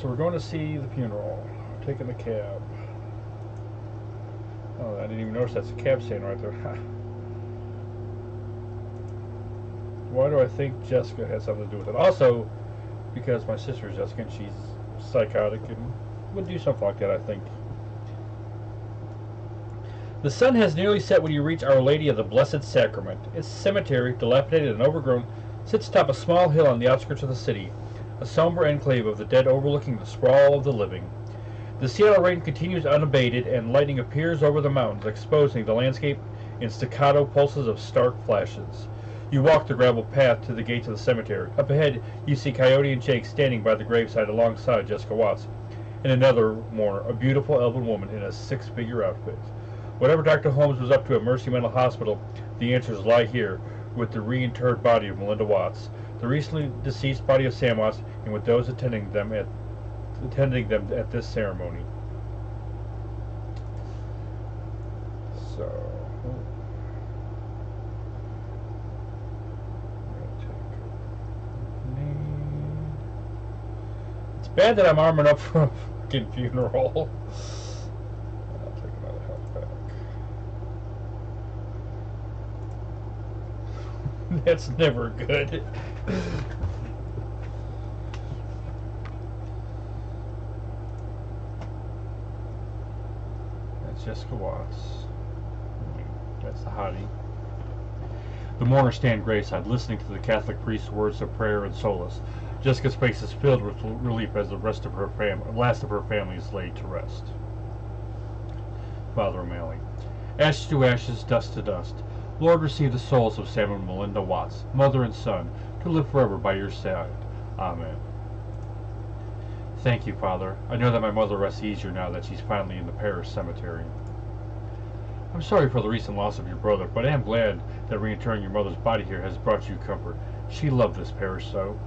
So we're going to see the funeral. We're taking the cab. Oh, I didn't even notice that's a cab stand right there. Why do I think Jessica has something to do with it? Also, because my sister is Jessica and she's psychotic and would do something like that, I think. The sun has nearly set when you reach Our Lady of the Blessed Sacrament. Its cemetery, dilapidated and overgrown, sits atop a small hill on the outskirts of the city, a somber enclave of the dead overlooking the sprawl of the living. The Seattle rain continues unabated, and lightning appears over the mountains, exposing the landscape in staccato pulses of stark flashes. You walk the gravel path to the gates of the cemetery. Up ahead, you see Coyote and Jake standing by the graveside alongside Jessica Watts, and another mourner, a beautiful elven woman in a six-figure outfit. Whatever Dr. Holmes was up to at Mercy Mental Hospital, the answers lie here, with the reinterred body of Melinda Watts, the recently deceased body of Sam Watts, and with those attending them at this ceremony. So, it's bad that I'm arming up for a fucking funeral. I'll take another health pack. That's never good. That's Jessica Watts. That's the hottie. The mourners stand graveside, listening to the Catholic priest's words of prayer and solace. Jessica's face is filled with relief as the last of her family is laid to rest. Father O'Malley. Ashes to ashes, dust to dust. Lord, receive the souls of Sam and Melinda Watts, mother and son, to live forever by your side. Amen. Thank you, Father. I know that my mother rests easier now that she's finally in the parish cemetery. I'm sorry for the recent loss of your brother, but I am glad that reinterring your mother's body here has brought you comfort. She loved this parish so.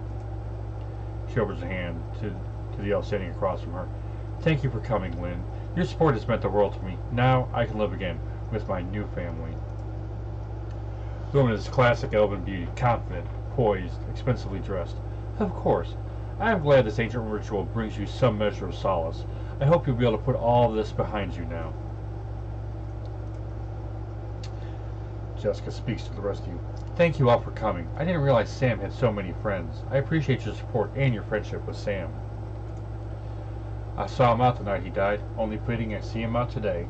She opens a hand to the elf standing across from her. Thank you for coming, Lynn. Your support has meant the world to me. Now I can live again with my new family. The woman is classic elven beauty, confident, poised, expensively dressed. Of course. I am glad this ancient ritual brings you some measure of solace. I hope you'll be able to put all of this behind you now. Jessica speaks to the rest of you. Thank you all for coming. I didn't realize Sam had so many friends. I appreciate your support and your friendship with Sam. I saw him out the night he died. Only fitting I see him out today.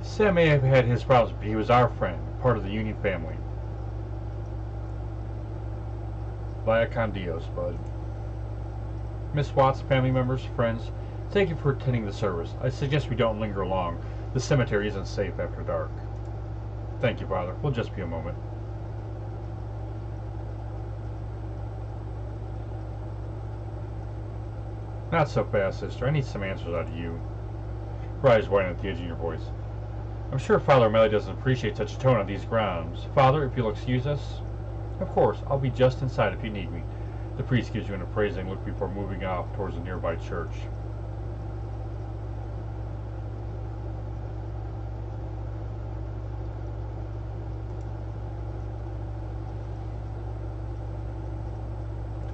Sam may have had his problems, but he was our friend, part of the Union family. Via con Dios, bud. Miss Watts, family members, friends, thank you for attending the service. I suggest we don't linger long. The cemetery isn't safe after dark. Thank you, Father. We'll just be a moment. Not so fast, sister. I need some answers out of you. Her eyes widen at the edge of your voice. I'm sure Father O'Malley doesn't appreciate such a tone on these grounds. Father, if you'll excuse us. Of course, I'll be just inside if you need me. The priest gives you an appraising look before moving off towards a nearby church.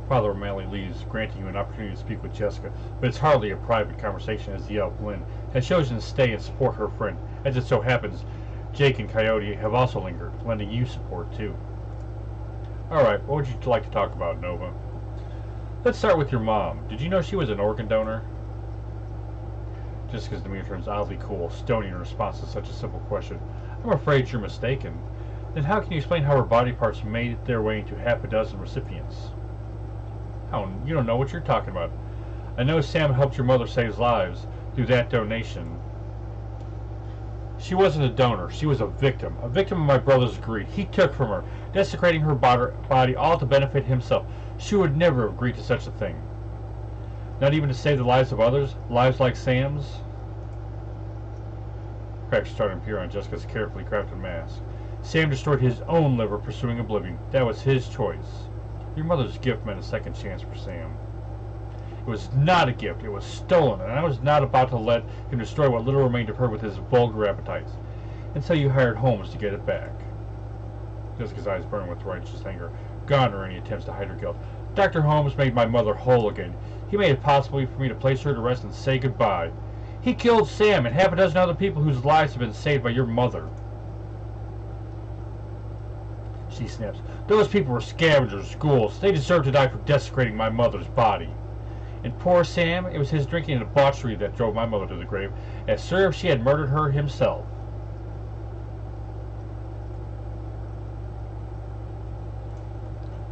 Father O'Malley leaves, granting you an opportunity to speak with Jessica, but it's hardly a private conversation as the elf Lynn has chosen to stay and support her friend. As it so happens, Jake and Coyote have also lingered, lending you support too. Alright, what would you like to talk about, Nova? Let's start with your mom. Did you know she was an organ donor? Jessica's demeanor turns oddly cool, stony in response to such a simple question. I'm afraid you're mistaken. Then how can you explain how her body parts made their way into half a dozen recipients? You don't know what you're talking about. I know Sam helped your mother save lives through that donation. She wasn't a donor. She was a victim of my brother's greed. He took from her, desecrating her body all to benefit himself. She would never have agreed to such a thing. Not even to save the lives of others, lives like Sam's. Cracks started to appear on Jessica's carefully crafted mask. Sam destroyed his own liver pursuing oblivion. That was his choice. Your mother's gift meant a second chance for Sam. It was not a gift. It was stolen, and I was not about to let him destroy what little remained of her with his vulgar appetites. And so you hired Holmes to get it back. Jessica's eyes burn with righteous anger. Gone are any attempts to hide her guilt. Dr. Holmes made my mother whole again. He made it possible for me to place her to rest and say goodbye. He killed Sam and half a dozen other people whose lives have been saved by your mother. She snaps. Those people were scavengers, ghouls. They deserve to die for desecrating my mother's body. And poor Sam, it was his drinking and debauchery that drove my mother to the grave, as sure if she had murdered her himself.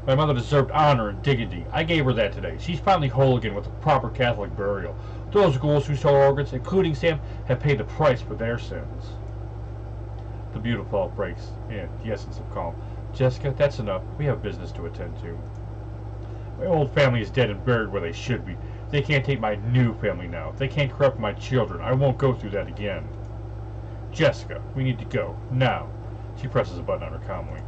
My mother deserved honor and dignity. I gave her that today. She's finally whole again with a proper Catholic burial. Those ghouls who stole organs, including Sam, have paid the price for their sins. The beautiful breaks in, the essence of calm. Jessica, that's enough. We have business to attend to. My old family is dead and buried where they should be. They can't take my new family now. They can't corrupt my children. I won't go through that again. Jessica, we need to go. Now. She presses a button on her comlink.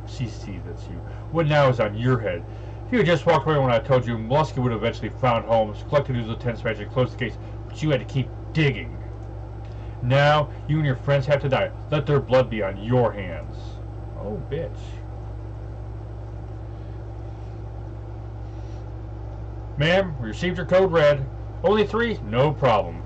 She sees it's you. What now is on your head? If you had just walked away when I told you, Mollusky would have eventually found Holmes, collected his lieutenant's badge, and closed the case, but you had to keep digging. Now, you and your friends have to die. Let their blood be on your hands. Oh, bitch. Ma'am, we received your code red. Only 3? No problem.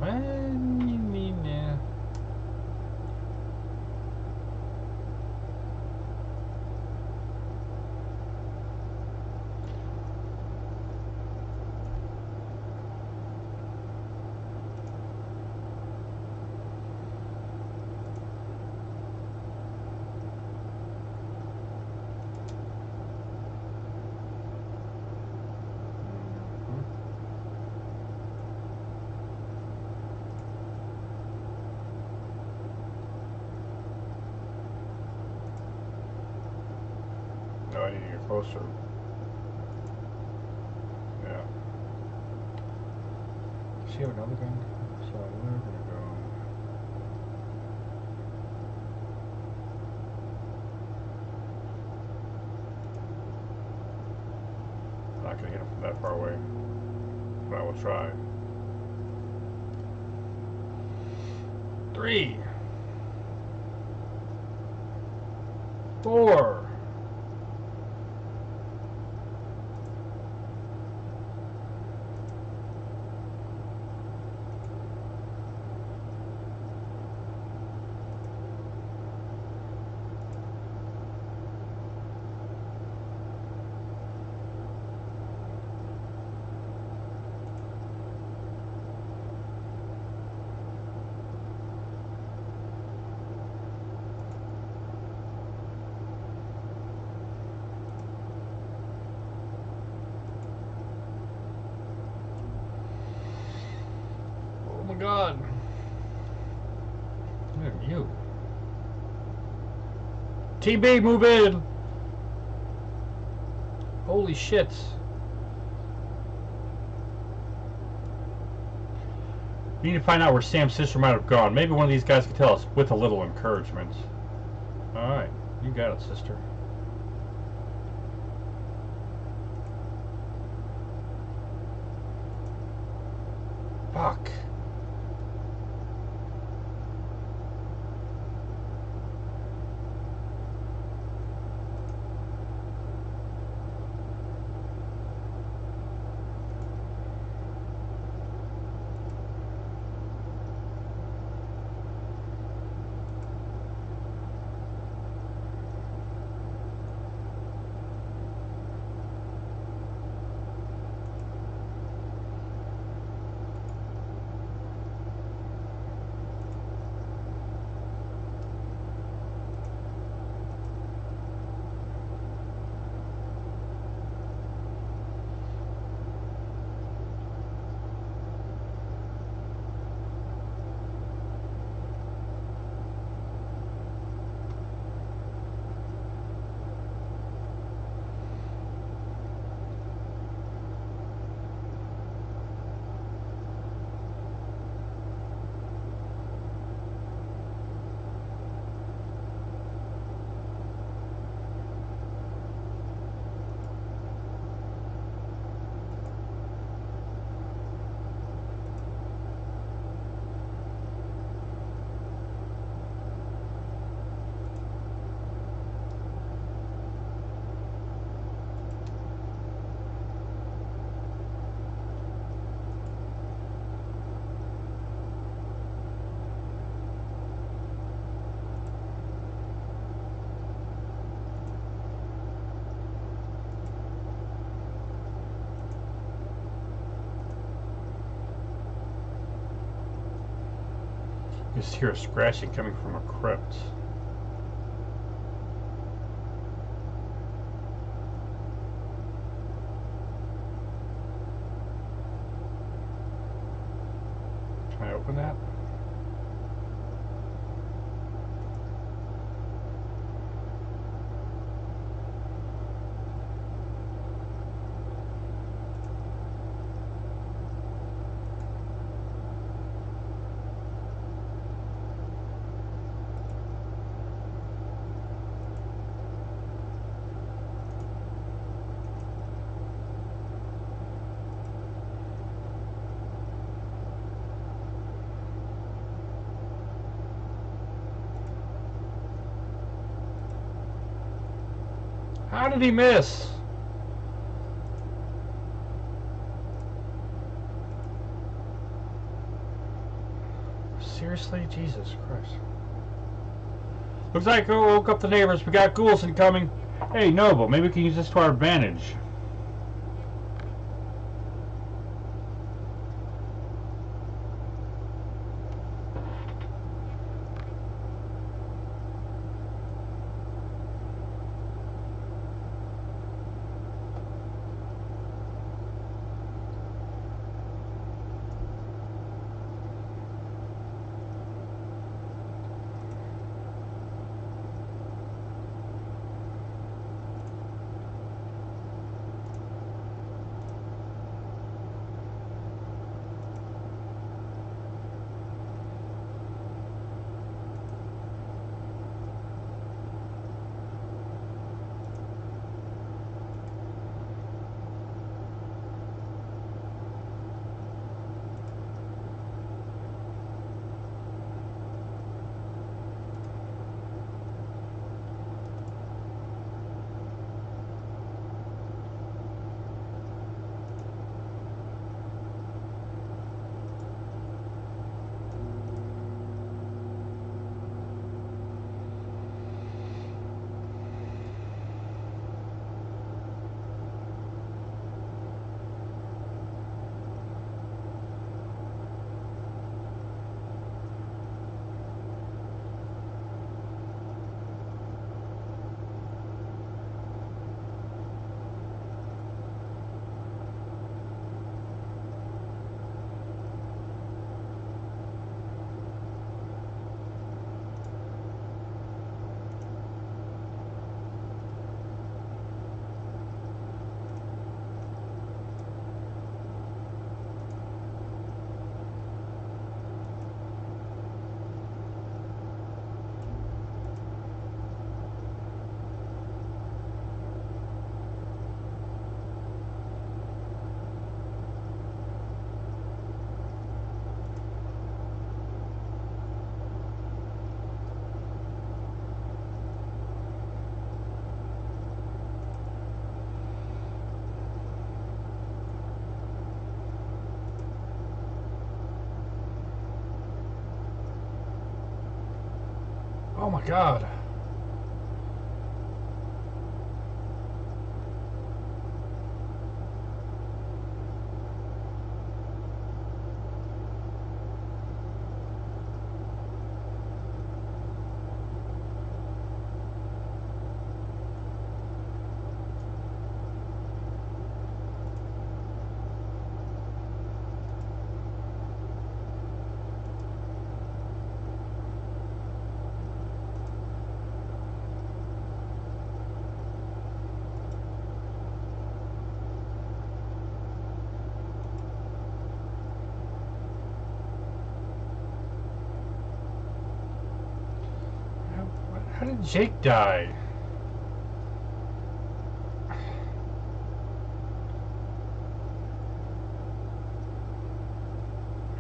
No, I need to get closer. Yeah. Does she have another gun? So we're gonna go. I'm not gonna hit him from that far away, but I will try. 3, 4. Oh my God. Look at you. TB, move in. Holy shit. We need to find out where Sam's sister might have gone. Maybe one of these guys could tell us with a little encouragement. Alright, you got it, sister. Fuck. You just hear a scratching coming from a crypt. Can I open that? How did he miss? Seriously? Jesus Christ. Looks like we woke up the neighbors. We got ghouls incoming. Hey, Noble, maybe we can use this to our advantage. Oh my God. How did Jake die?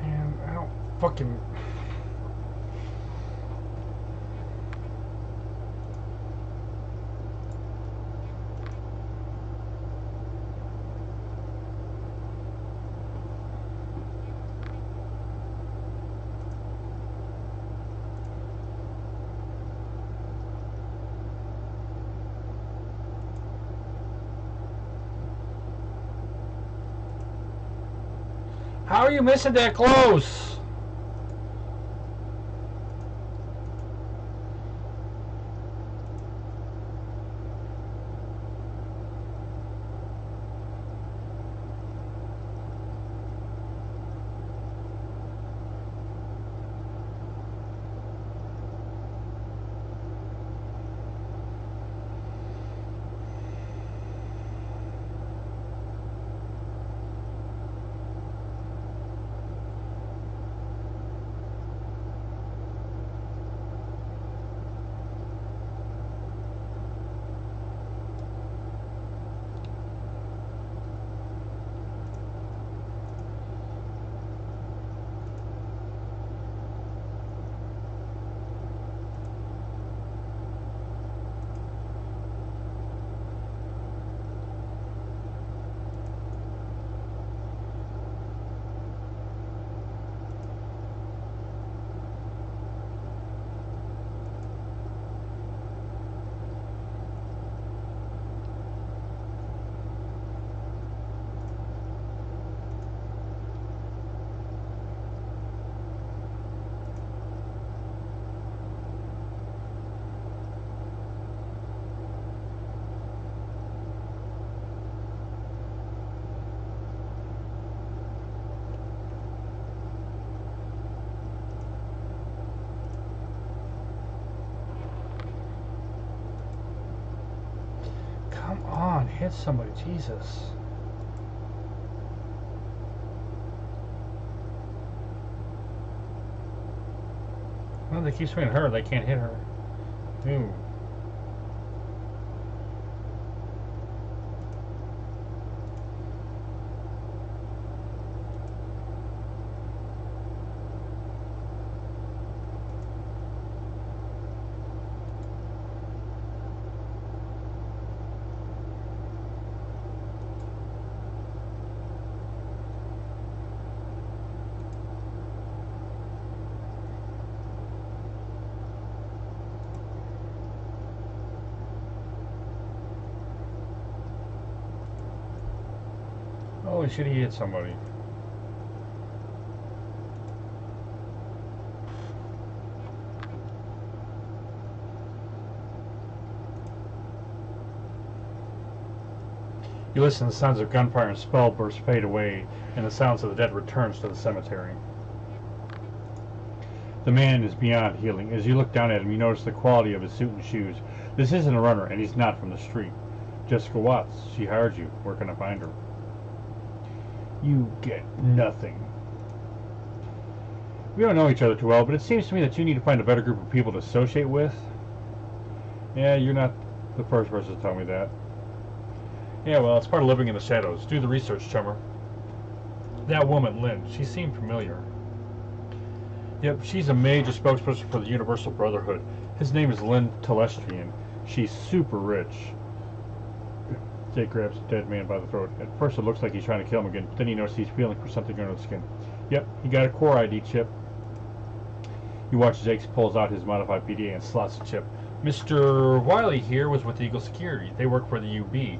Man, I don't fucking... How are you missing that close? hit somebody, Jesus. Well, they keep swinging her, they can't hit her. Ooh. Holy shit, he hit somebody. You listen, the sounds of gunfire and spell bursts fade away, and the sounds of the dead returns to the cemetery. The man is beyond healing. As you look down at him, you notice the quality of his suit and shoes. This isn't a runner, and he's not from the street. Jessica Watts, she hired you. Where can I find her? You get nothing. We don't know each other too well, but it seems to me that you need to find a better group of people to associate with. Yeah, you're not the first person to tell me that. Yeah, well, it's part of living in the shadows. Do the research, chummer. That woman, Lynn, she seemed familiar. Yep, she's a major spokesperson for the Universal Brotherhood. His name is Lynn Telestrian. She's super rich. Jake grabs the dead man by the throat. At first it looks like he's trying to kill him again, but then he notices he's feeling for something under the skin. Yep, he got a core ID chip. You watch Jake pulls out his modified PDA and slots the chip. Mr. Wiley here was with Eagle Security. They work for the UB.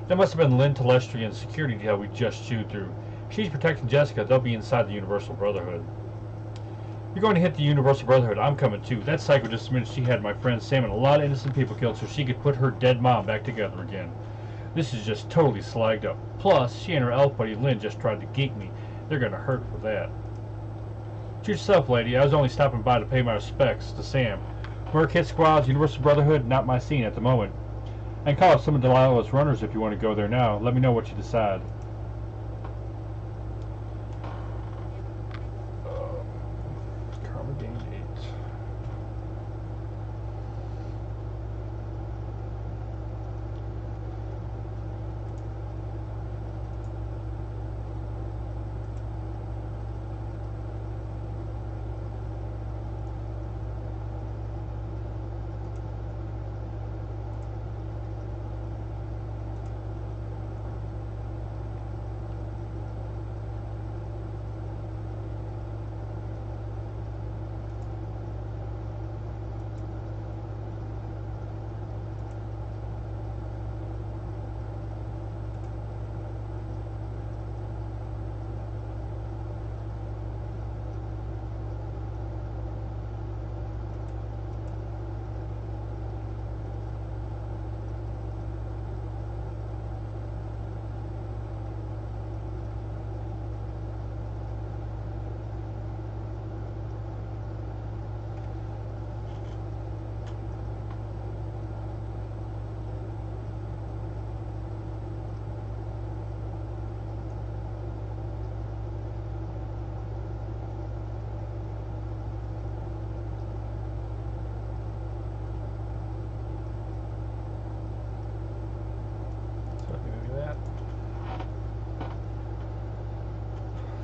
That must have been Lynn Telestrian's security deal we just chewed through. She's protecting Jessica. They'll be inside the Universal Brotherhood. You're going to hit the Universal Brotherhood. I'm coming too. That psycho just admitted she had my friend Sam and a lot of innocent people killed so she could put her dead mom back together again. This is just totally slagged up. Plus, she and her elf buddy Lynn just tried to geek me. They're going to hurt for that. To yourself, lady. I was only stopping by to pay my respects to Sam. Work hit squads, Universal Brotherhood, not my scene at the moment. I can call up some of Delilah's runners if you want to go there now. Let me know what you decide. Karma gained 8.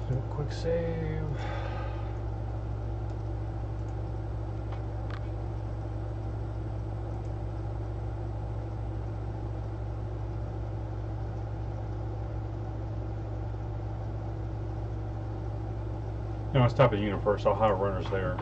Do a quick save. No, I'll stop at unit first. I'll hire runners there.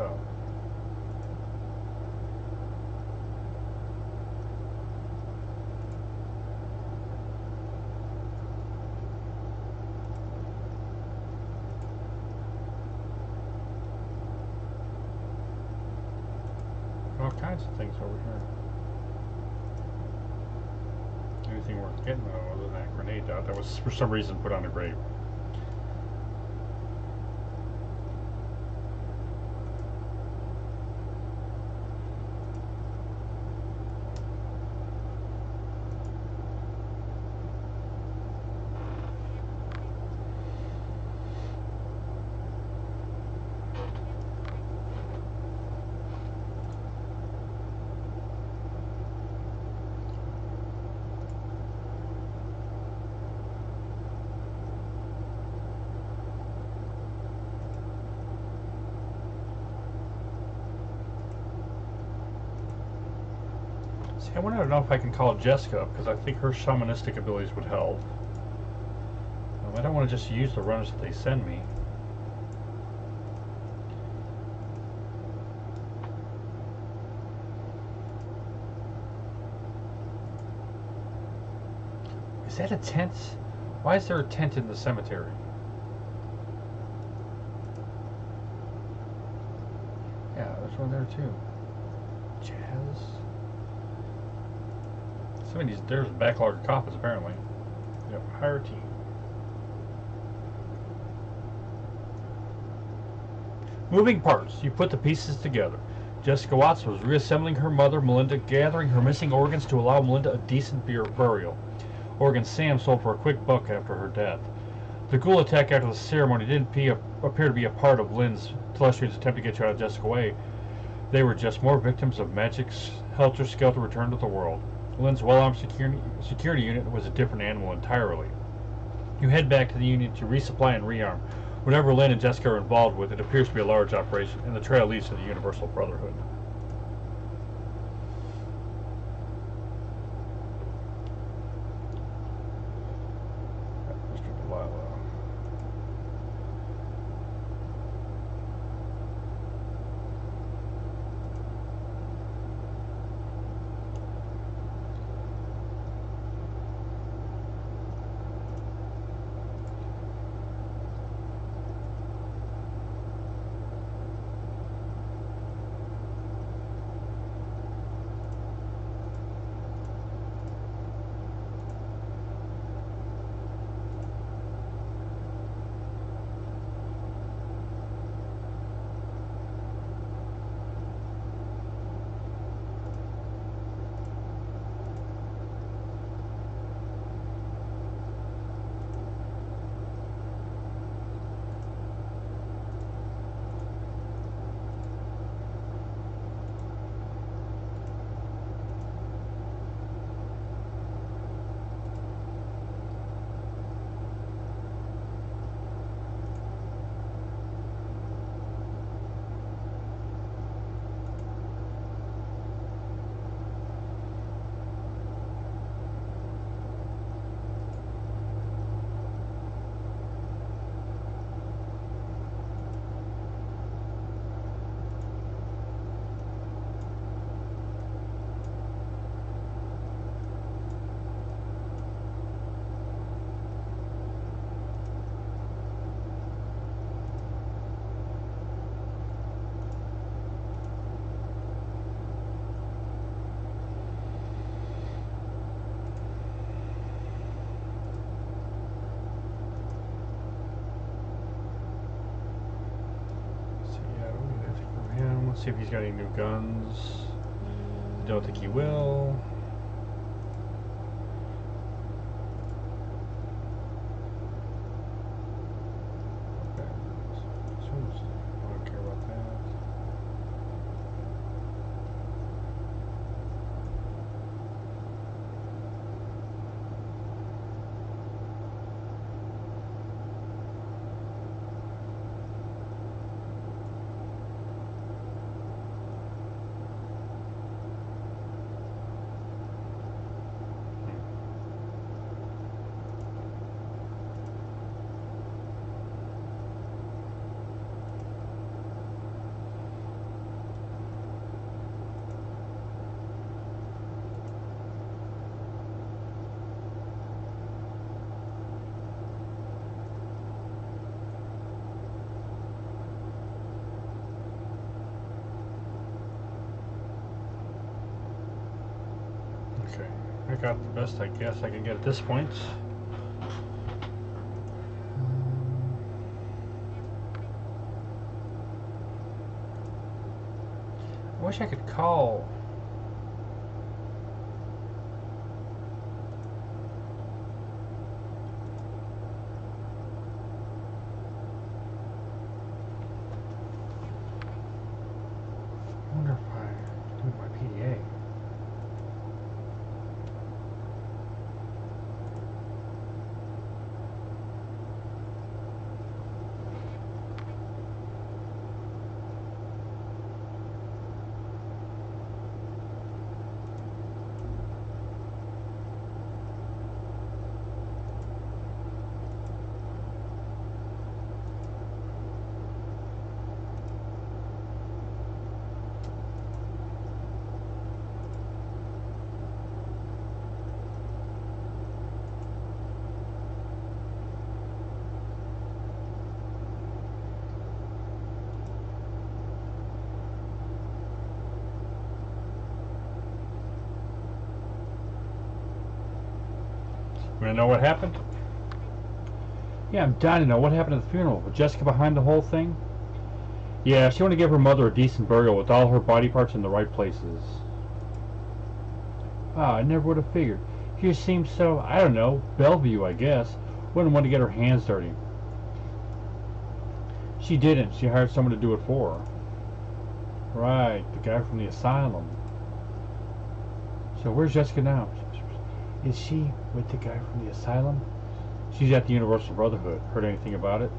up. All kinds of things over here. Anything worth getting though, other than that grenade out that was for some reason put on a grave. I want to know if I can call Jessica up because I think her shamanistic abilities would help. I don't want to just use the runners that they send me. Is that a tent? Why is there a tent in the cemetery? Yeah, there's one there too. Jazz. Some of these, there's a backlog of coffins apparently. Yep, hire a team. Moving parts. You put the pieces together. Jessica Watts was reassembling her mother, Melinda, gathering her missing organs to allow Melinda a decent burial. Organs Sam sold for a quick buck after her death. The ghoul attack after the ceremony didn't appear to be a part of Lynn's Telestrian's attempt to get you out of Jessica way. They were just more victims of magic's helter-skelter return to the world. Lynn's well-armed security unit was a different animal entirely. You head back to the Union to resupply and rearm. Whatever Lynn and Jessica are involved with, it appears to be a large operation, and the trail leads to the Universal Brotherhood. Mr. Delilah. See if he's got any new guns. Don't think he will. Okay. I don't care about that. Okay, I got the best I guess I can get at this point. I wish I could call. I wonder if I do my PDA. You wanna know what happened? Yeah, I'm dying to know what happened at the funeral. Was Jessica behind the whole thing? Yeah, she wanted to give her mother a decent burial with all her body parts in the right places. Ah, I never would have figured. She just seems so, I don't know, Bellevue, I guess. Wouldn't want to get her hands dirty. She didn't. She hired someone to do it for her. Right, the guy from the asylum. So where's Jessica now? Is she with the guy from the asylum? She's at the Universal Brotherhood. Heard anything about it?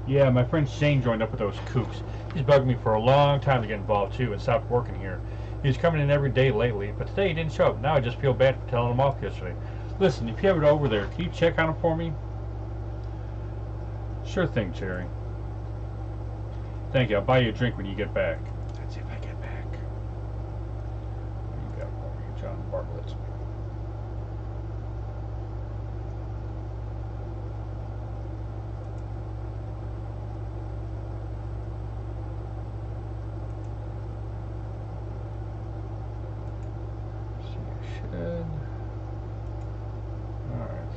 Yeah, my friend Shane joined up with those kooks. He's bugged me for a long time to get involved too and stopped working here. He was coming in every day lately, but today he didn't show up. Now I just feel bad for telling him off yesterday. Listen, if you have it over there, can you check on him for me? Sure thing, Jerry. Thank you. I'll buy you a drink when you get back. That's if I get back. What do you got for me, John Bartlett? Should. Alright.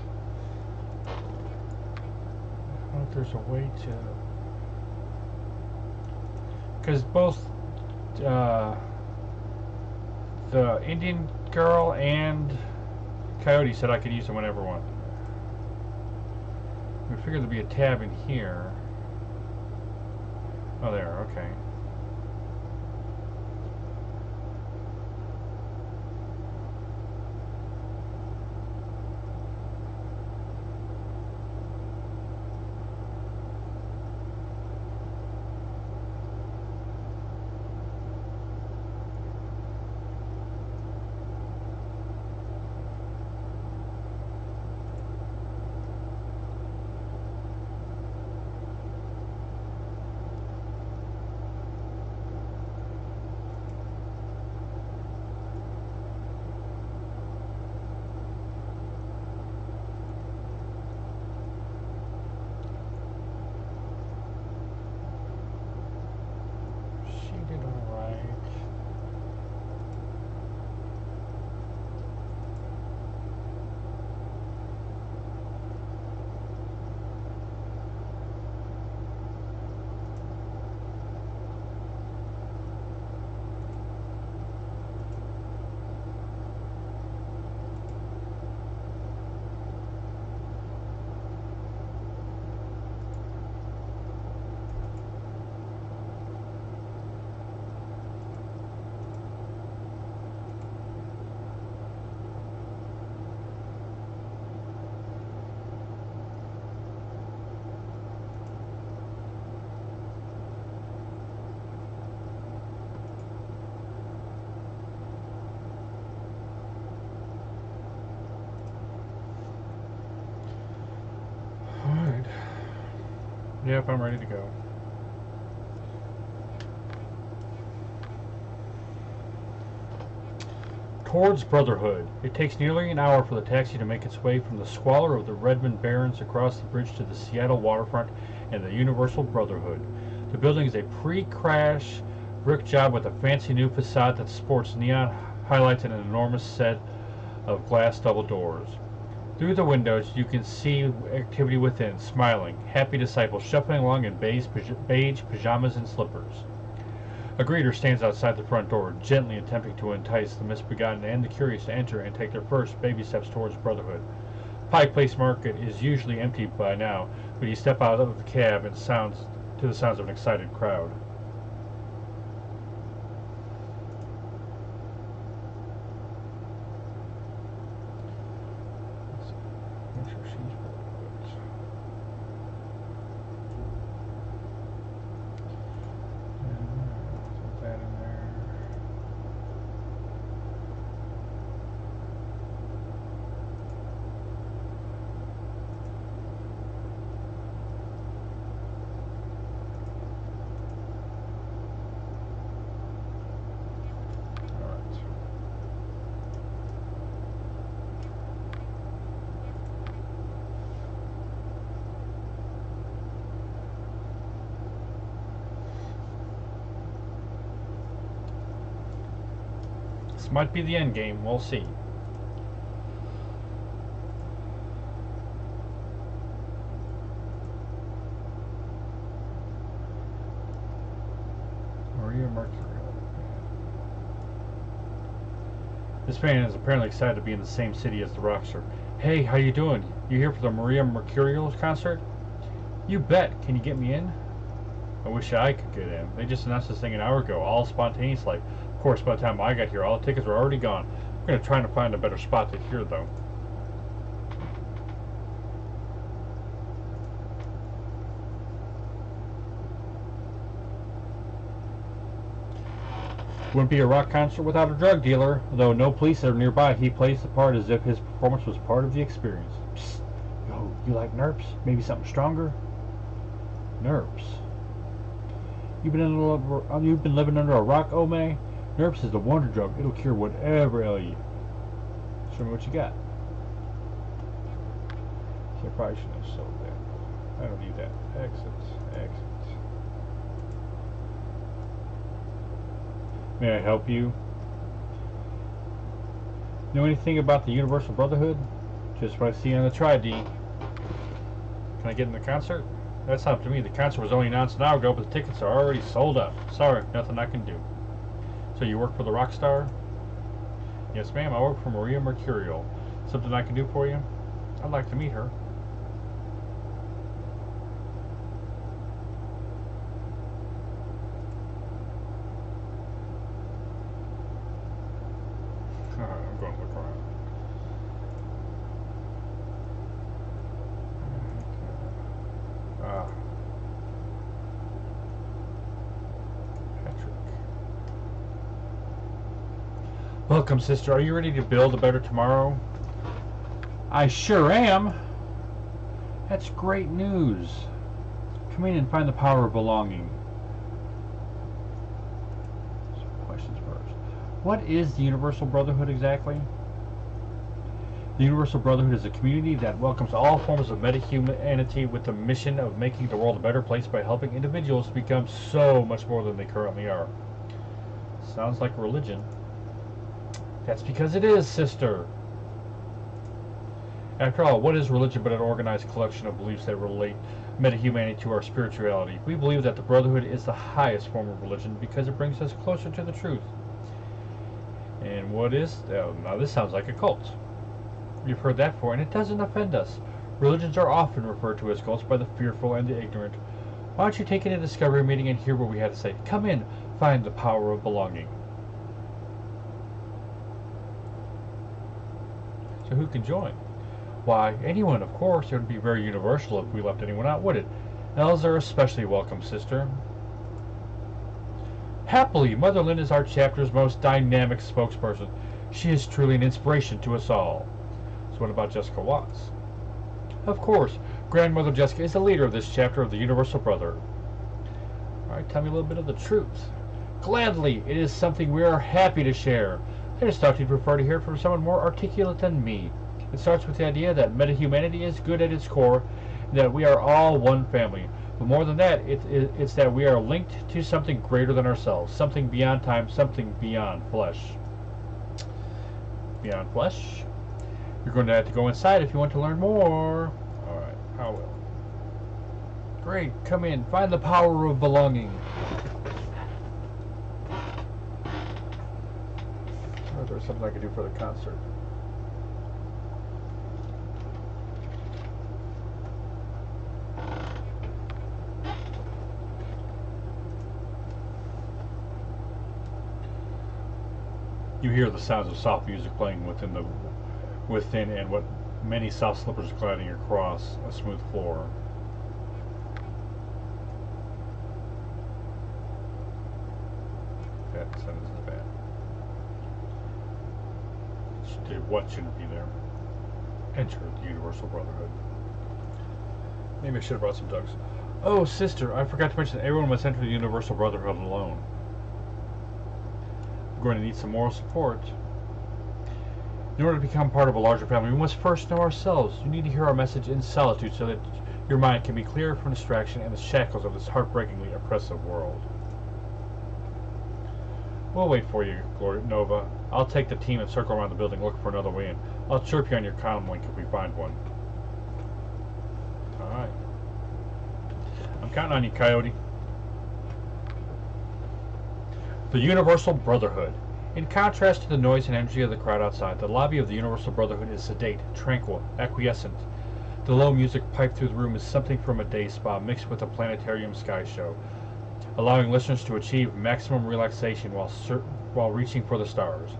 I don't know if there's a way to. Because both the Indian girl and Coyote said I could use them whenever I want. I figured there'd be a tab in here. Oh, there, okay. Yep, I'm ready to go. Towards Brotherhood. It takes nearly an hour for the taxi to make its way from the squalor of the Redmond Barrens across the bridge to the Seattle waterfront and the Universal Brotherhood. The building is a pre-crash brick job with a fancy new facade that sports neon highlights and an enormous set of glass double doors. Through the windows, you can see activity within, smiling, happy disciples shuffling along in beige pajamas and slippers. A greeter stands outside the front door, gently attempting to entice the misbegotten and the curious to enter and take their first baby steps towards brotherhood. Pike Place Market is usually empty by now, but you step out of the cab and to the sounds of an excited crowd. Make sure she's put that in there. This might be the end game. We'll see. Maria Mercurial. This man is apparently excited to be in the same city as the rockstar. Hey, how you doing? You here for the Maria Mercurial concert? You bet. Can you get me in? I wish I could get in. They just announced this thing an hour ago, all spontaneously. Of course, by the time I got here, all the tickets were already gone. I'm going to try to find a better spot to hear, though. Wouldn't be a rock concert without a drug dealer. Though no police are nearby, he plays the part as if his performance was part of the experience. Psst. Yo, you like nerps? Maybe something stronger? Nerps. You've been living under a rock, Ome? Nerps is the wonder drug. It'll cure whatever ails you. Show me what you got. So I probably shouldn't have sold that. I don't need that. Exit. May I help you? Know anything about the Universal Brotherhood? Just what I see on the Tri-D. Can I get in the concert? That's not up to me. The concert was only announced an hour ago, but the tickets are already sold out. Sorry, nothing I can do. So you work for the Rockstar? Yes, ma'am. I work for Maria Mercurial. Something I can do for you? I'd like to meet her. Alright, I'm going to look around. Welcome, sister. Are you ready to build a better tomorrow? I sure am. That's great news. Come in and find the power of belonging. Some questions first. What is the Universal Brotherhood exactly? The Universal Brotherhood is a community that welcomes all forms of meta-humanity with the mission of making the world a better place by helping individuals become so much more than they currently are. Sounds like a religion. That's because it is, sister. After all, what is religion but an organized collection of beliefs that relate meta-humanity to our spirituality? We believe that the Brotherhood is the highest form of religion because it brings us closer to the truth. And what is... now this sounds like a cult. You've heard that before, and it doesn't offend us. Religions are often referred to as cults by the fearful and the ignorant. Why don't you take it in a discovery meeting and hear what we had to say? Come in, find the power of belonging. So who can join? Why, anyone, of course. It would be very universal if we left anyone out, would it? Elves are especially welcome, sister. Happily, Mother Lynn is our chapter's most dynamic spokesperson. She is truly an inspiration to us all. So what about Jessica Watts? Of course, Grandmother Jessica is the leader of this chapter of the Universal Brotherhood. Alright, tell me a little bit of the truth. Gladly, it is something we are happy to share. I just thought you'd prefer to hear it from someone more articulate than me. It starts with the idea that meta-humanity is good at its core, and that we are all one family. But more than that, it's that we are linked to something greater than ourselves, something beyond time, something beyond flesh. Beyond flesh? You're going to have to go inside if you want to learn more. Alright, I will. Great, come in. Find the power of belonging. Or there's something I could do for the concert. You hear the sounds of soft music playing within and what many soft slippers gliding across a smooth floor. That sound isn't bad. What shouldn't be there? Enter the Universal Brotherhood. Maybe I should have brought some dogs. Oh, sister, I forgot to mention that everyone must enter the Universal Brotherhood alone. We're going to need some moral support. In order to become part of a larger family, we must first know ourselves. You need to hear our message in solitude so that your mind can be clear from distraction and the shackles of this heartbreakingly oppressive world. We'll wait for you, Nova. I'll take the team and circle around the building looking for another way in. I'll chirp you on your comm link if we find one. Alright. I'm counting on you, Coyote. The Universal Brotherhood. In contrast to the noise and energy of the crowd outside, the lobby of the Universal Brotherhood is sedate, tranquil, acquiescent. The low music piped through the room is something from a day spa mixed with a planetarium sky show, allowing listeners to achieve maximum relaxation while reaching for the stars.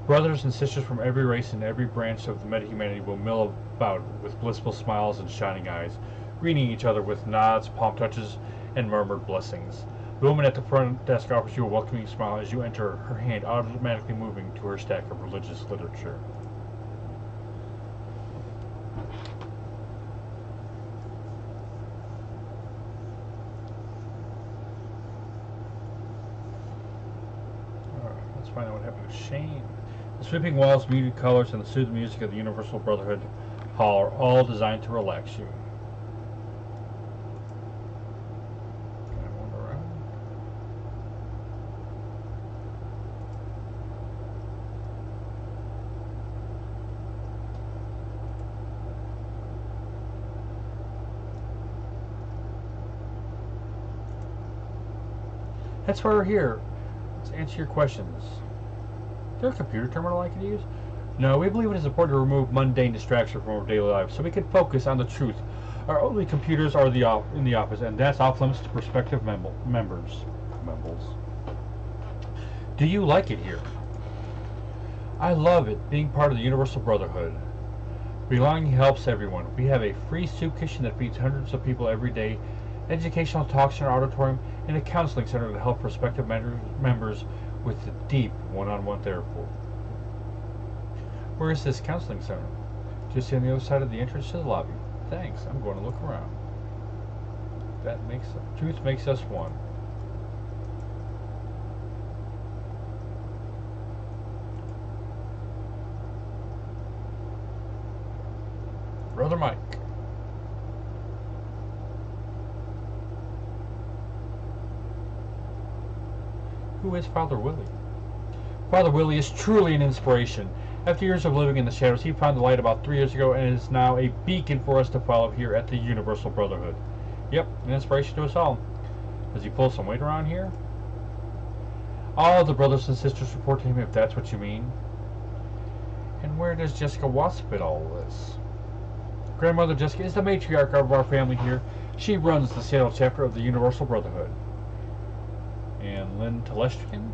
Brothers and sisters from every race and every branch of the meta-humanity will mill about with blissful smiles and shining eyes, greeting each other with nods, palm touches, and murmured blessings. The woman at the front desk offers you a welcoming smile as you enter, her hand automatically moving to her stack of religious literature. Alright, let's find out what happened to Shane. The sweeping walls, muted colors, and the soothing music of the Universal Brotherhood Hall are all designed to relax you. That's why we're here. Let's answer your questions. Is there a computer terminal I can use? No, we believe it is important to remove mundane distraction from our daily lives so we can focus on the truth. Our only computers are in the office, and that's off limits to prospective members. Do you like it here? I love it, being part of the Universal Brotherhood. Belonging helps everyone. We have a free soup kitchen that feeds hundreds of people every day, educational talks in our auditorium, and a counseling center to help prospective members with the deep one-on-one therapy. Where is this counseling center? Just on the other side of the entrance to the lobby. Thanks, I'm going to look around. Truth makes us one. Brother Mike. Who is Father Willie? Father Willie is truly an inspiration. After years of living in the shadows, he found the light about 3 years ago and is now a beacon for us to follow here at the Universal Brotherhood. Yep, an inspiration to us all. Does he pull some weight around here? All the brothers and sisters report to him, if that's what you mean. And where does Jessica Wasp fit all this? Grandmother Jessica is the matriarch of our family here. She runs the Seattle chapter of the Universal Brotherhood. And Lynn Telestrian?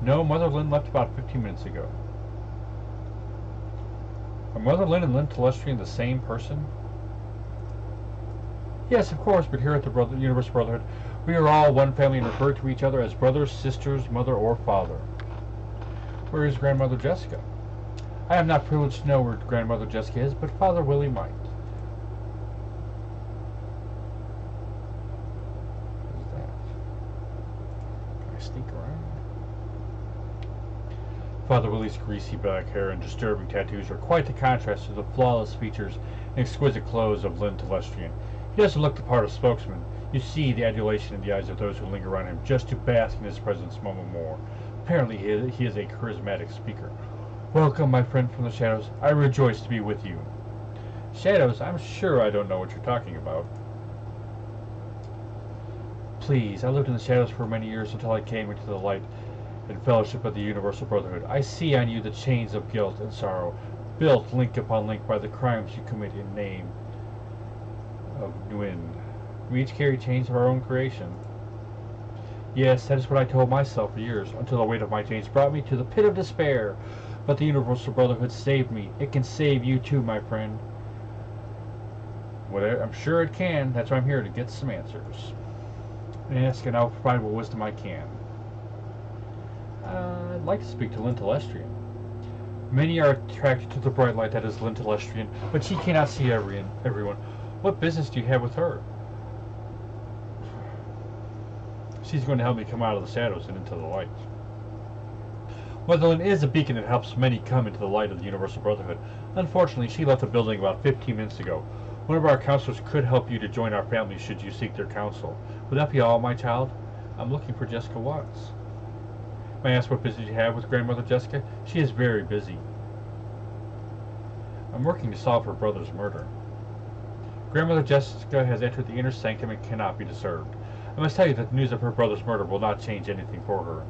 No, Mother Lynn left about 15 minutes ago. Are Mother Lynn and Lynn Telestrian the same person? Yes, of course, but here at the Universal Brotherhood, we are all one family and refer to each other as brothers, sisters, mother, or father. Where is Grandmother Jessica? I am not privileged to know where Grandmother Jessica is, but Father Willie might. What is that? Can I sneak around? Father Willie's greasy black hair and disturbing tattoos are quite the contrast to the flawless features and exquisite clothes of Lynn Telestrian. He doesn't look the part of spokesman. You see the adulation in the eyes of those who linger around him just to bask in his presence a moment more. Apparently he is a charismatic speaker. Welcome, my friend from the shadows. I rejoice to be with you. Shadows? I'm sure I don't know what you're talking about. Please, I lived in the shadows for many years until I came into the light and fellowship of the Universal Brotherhood. I see on you the chains of guilt and sorrow, built link upon link by the crimes you commit in name of Nguyen. We each carry chains of our own creation. Yes, that is what I told myself for years, until the weight of my chains brought me to the pit of despair. But the Universal Brotherhood saved me. It can save you too, my friend. Whatever, I'm sure it can. That's why I'm here, to get some answers. Ask and I'll provide what wisdom I can. I'd like to speak to Lintelestrian. Many are attracted to the bright light that is Lintelestrian, but she cannot see everyone. What business do you have with her? She's going to help me come out of the shadows and into the light. Motherland is a beacon that helps many come into the light of the Universal Brotherhood. Unfortunately, she left the building about 15 minutes ago. One of our counselors could help you to join our family should you seek their counsel. Would that be all, my child? I'm looking for Jessica Watts. May I ask what business you have with Grandmother Jessica? She is very busy. I'm working to solve her brother's murder. Grandmother Jessica has entered the inner sanctum and cannot be disturbed. I must tell you that the news of her brother's murder will not change anything for her.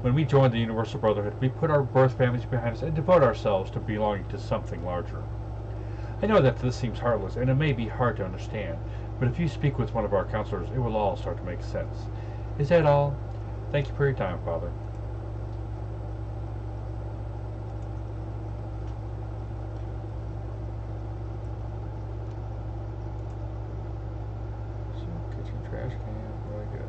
When we join the Universal Brotherhood, we put our birth families behind us and devote ourselves to belonging to something larger. I know that this seems heartless, and it may be hard to understand, but if you speak with one of our counselors, it will all start to make sense. Is that all? Thank you for your time, Father. So, kitchen trash can, really good.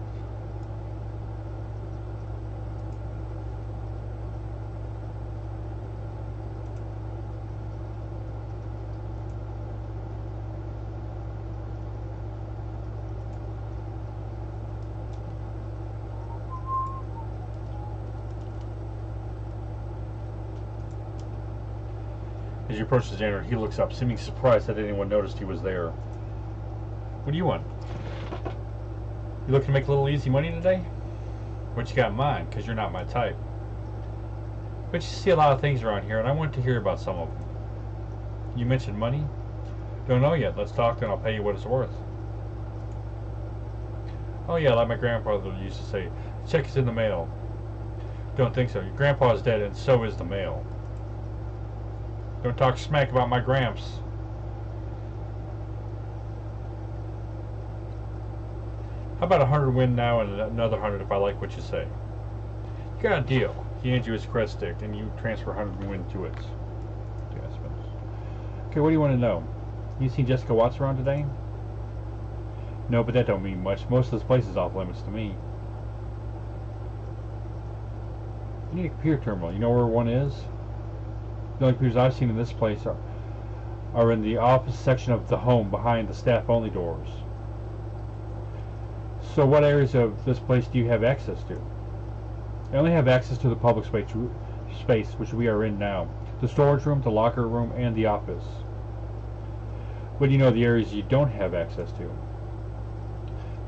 As you approach the janitor, he looks up, seeming surprised that anyone noticed he was there. What do you want? You looking to make a little easy money today? What you got in mind? Because you're not my type. But you see a lot of things around here, and I want to hear about some of them. You mentioned money? Don't know yet. Let's talk, then I'll pay you what it's worth. Oh yeah, like my grandfather used to say, check is in the mail. Don't think so. Your grandpa is dead, and so is the mail. Don't talk smack about my gramps. How about 100 win now and another 100 if I like what you say? You got a deal. He hands you his cred stick and you transfer 100 win to it. Okay, what do you want to know? You seen Jessica Watts around today? No, but that don't mean much. Most of this place is off limits to me. You need a computer terminal. You know where one is? The only computers I've seen in this place are in the office section of the home behind the staff-only doors. So what areas of this place do you have access to? I only have access to the public space which we are in now. The storage room, the locker room, and the office. What do you know of the areas you don't have access to?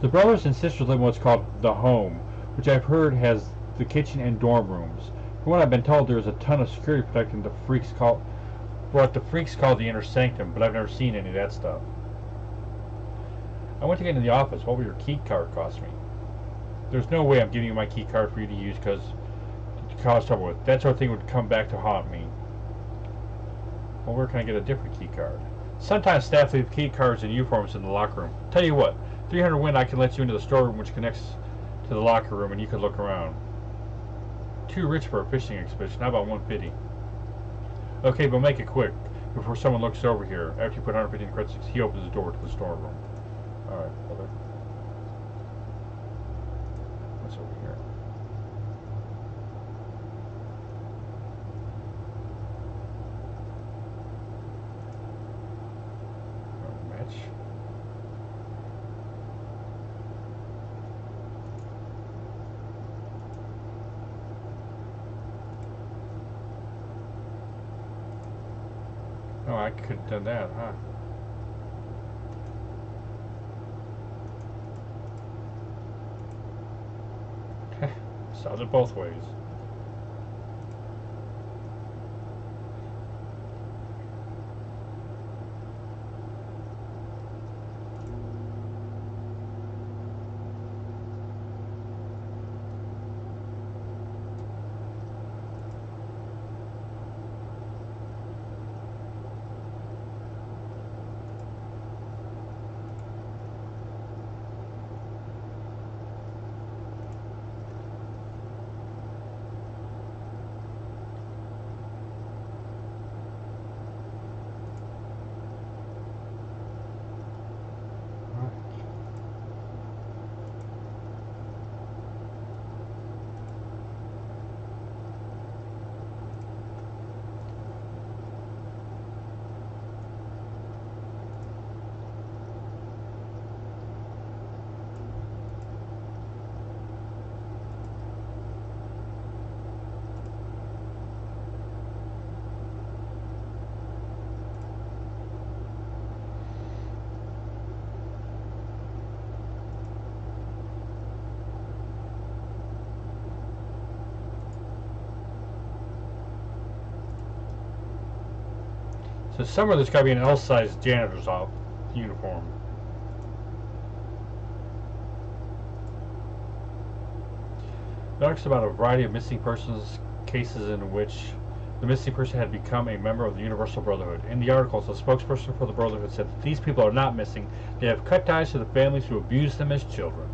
The brothers and sisters live in what's called the home, which I've heard has the kitchen and dorm rooms. From what I've been told, there is a ton of security protecting what the freaks call the inner sanctum, but I've never seen any of that stuff. I went to get into the office. What will your key card cost me? There's no way I'm giving you my key card for you to use because to cause trouble with. That sort of thing would come back to haunt me. Well, where can I get a different key card? Sometimes staff leave key cards and uniforms in the locker room. Tell you what, 300 win I can let you into the storeroom which connects to the locker room and you can look around. Too rich for a fishing expedition. How about 150? Okay, but make it quick before someone looks over here. After you put 150 in credit sticks, he opens the door to the storeroom. Alright, brother. What's over here? Match. Oh, I could have done that, huh? Solved it both ways. So somewhere there's got to be an L-sized janitor's uniform. Talks about a variety of missing persons cases in which the missing person had become a member of the Universal Brotherhood. In the articles, a spokesperson for the Brotherhood said that these people are not missing. They have cut ties to the families who abused them as children.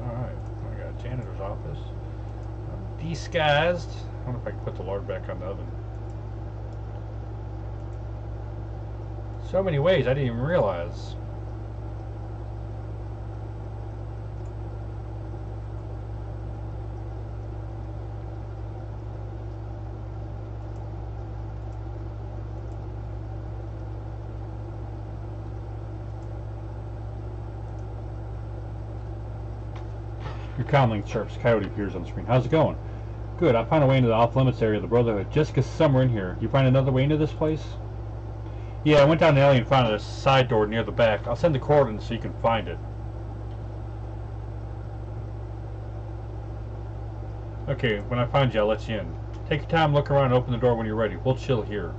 Alright, I got a janitor's office. I'm disguised. I wonder if I can put the lard back on the oven. So many ways I didn't even realize. Your comlink chirps. Coyote appears on the screen. How's it going? Good. I found a way into the off-limits area of the Brotherhood. Jessica's somewhere in here. You find another way into this place? Yeah, I went down the alley and found a side door near the back. I'll send the coordinates so you can find it. Okay, when I find you, I'll let you in. Take your time, look around, and open the door when you're ready. We'll chill here.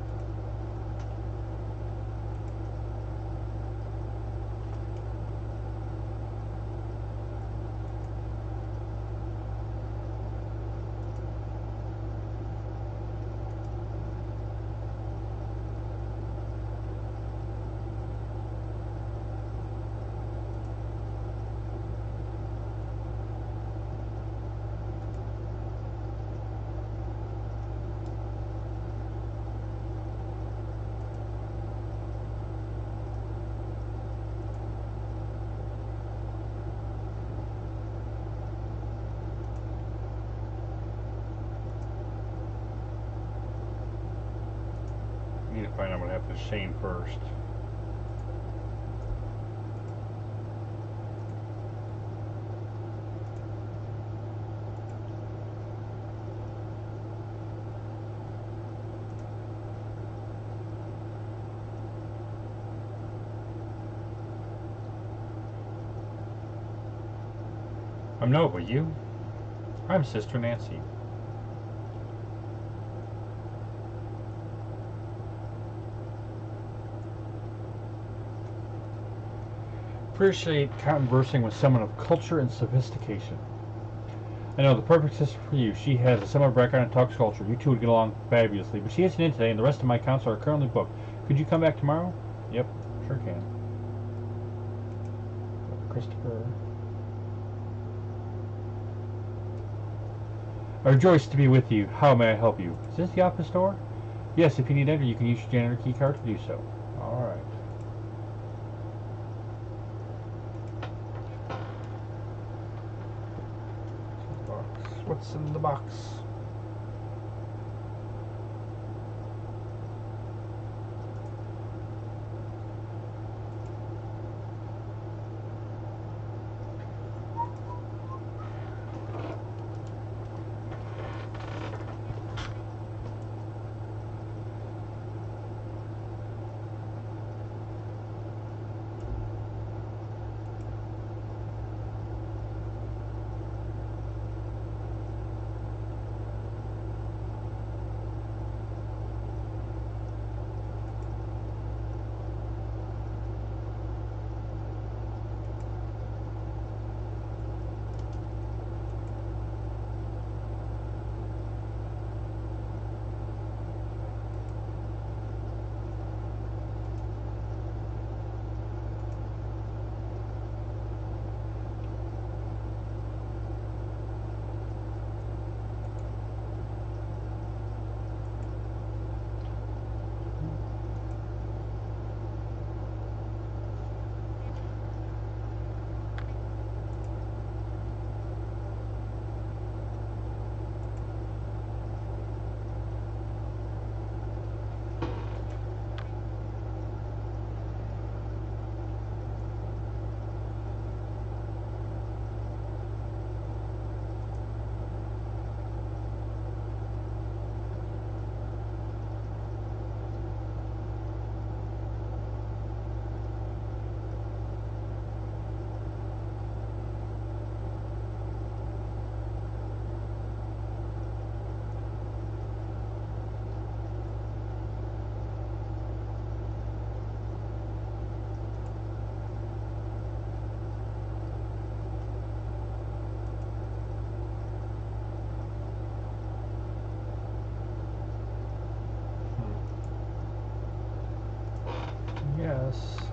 I need to find out what happened to Shane first. I'm Nova, you? I'm Sister Nancy. Appreciate conversing with someone of culture and sophistication. I know the perfect sister for you. She has a similar background and talks culture. You two would get along fabulously, but she isn't in today, and the rest of my accounts are currently booked. Could you come back tomorrow? Yep, sure can. Christopher. I rejoice to be with you. How may I help you? Is this the office door? Yes, if you need to enter, you can use your janitor key card to do so. Alright. What's in the box?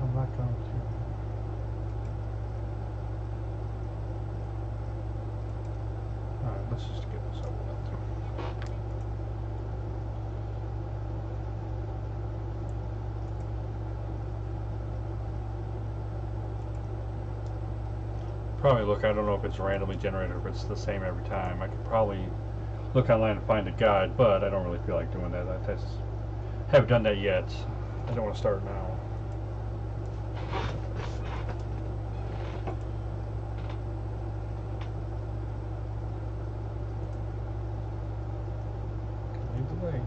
I'm not going to. Alright, let's just get this over with. Probably look, I don't know if it's randomly generated or if it's the same every time. I could probably look online and find a guide, but I don't really feel like doing that. I just haven't done that yet. I don't want to start now. Lead the way.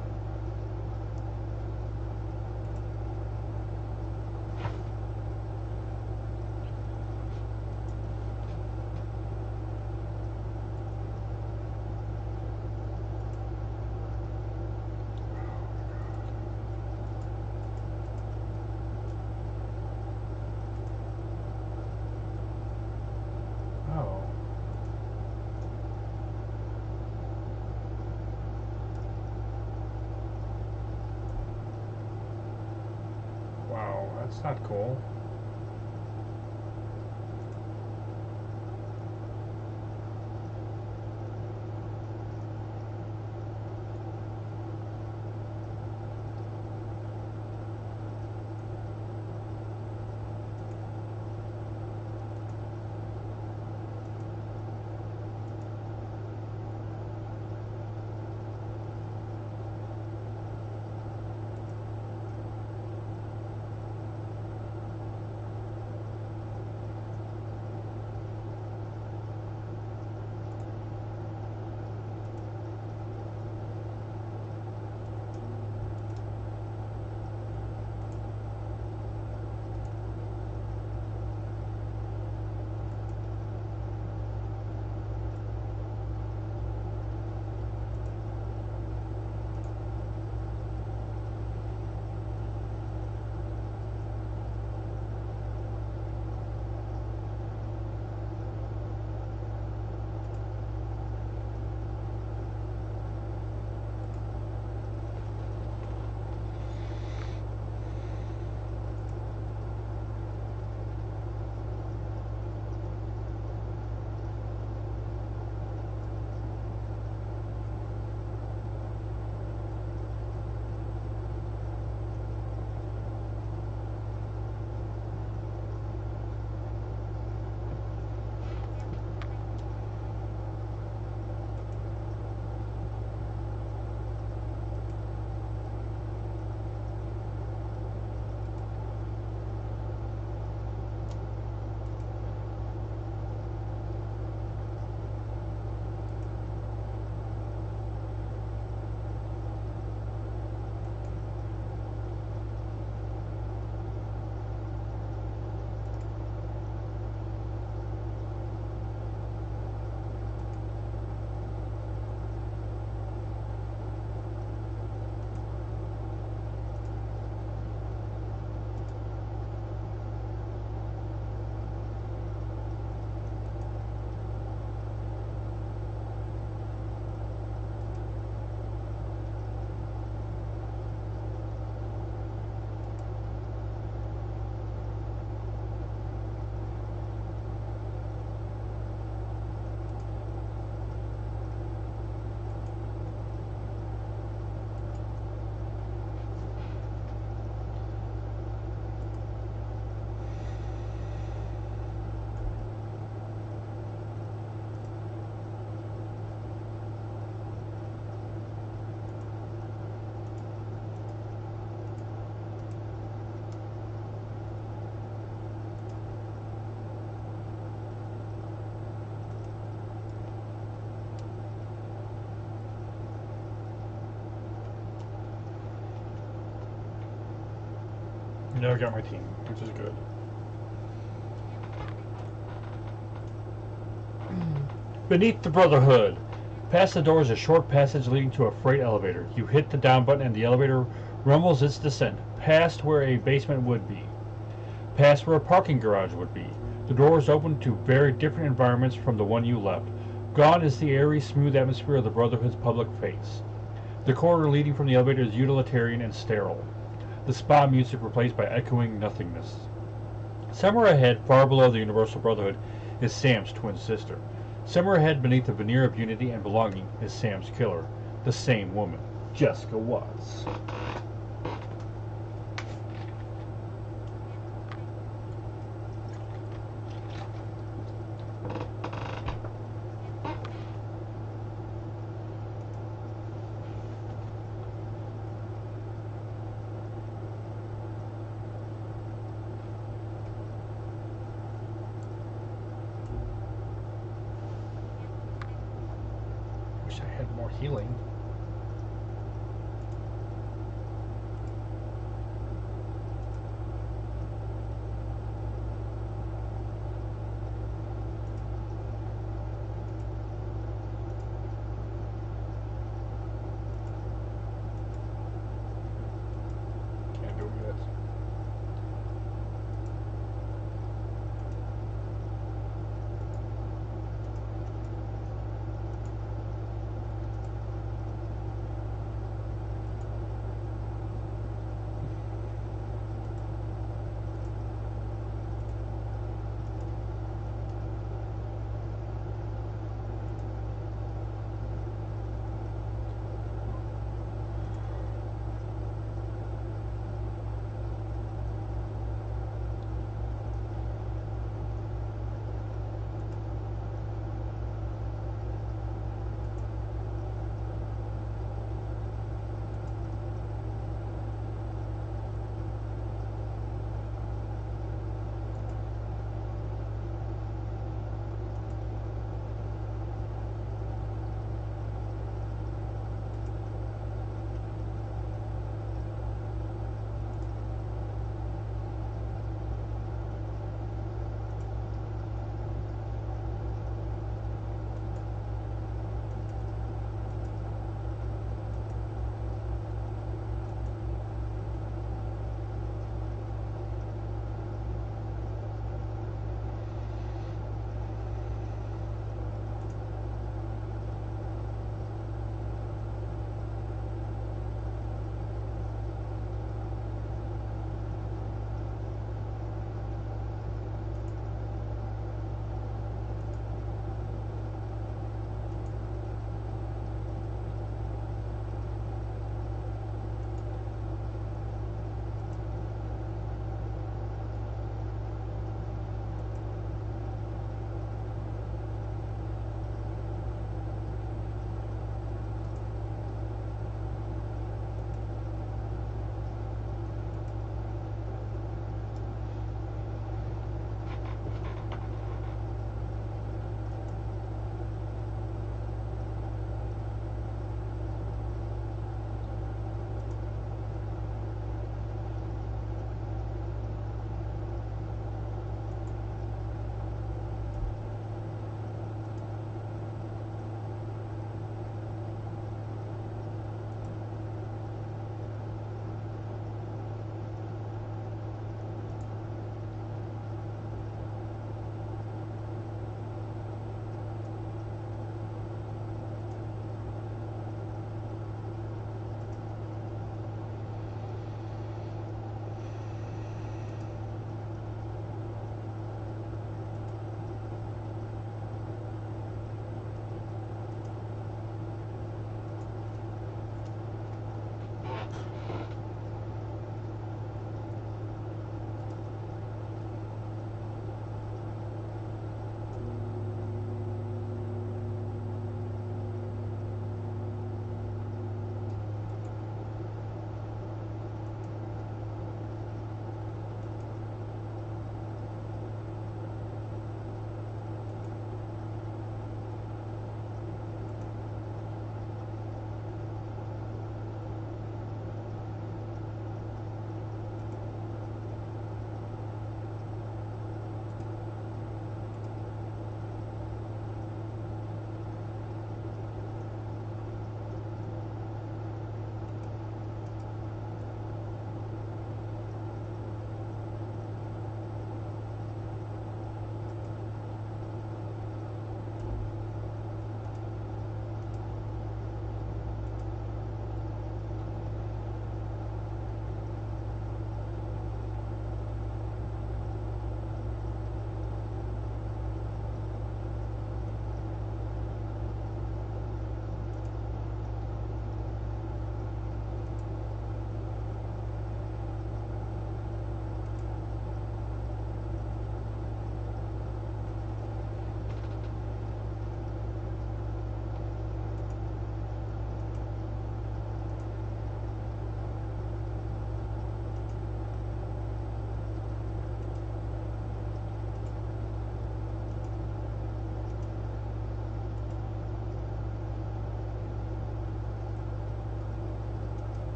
Oh. Wow, that's not cool. Now I got my team, which is good. Beneath the Brotherhood. Past the door is a short passage leading to a freight elevator. You hit the down button and the elevator rumbles its descent, past where a basement would be, past where a parking garage would be. The doors open to very different environments from the one you left. Gone is the airy, smooth atmosphere of the Brotherhood's public face. The corridor leading from the elevator is utilitarian and sterile. The spa music replaced by echoing nothingness. Somewhere ahead, far below the Universal Brotherhood, is Sam's twin sister. Somewhere ahead, beneath the veneer of unity and belonging, is Sam's killer. The same woman, Jessica Watts. Wish I had more healing. Can't do it yet.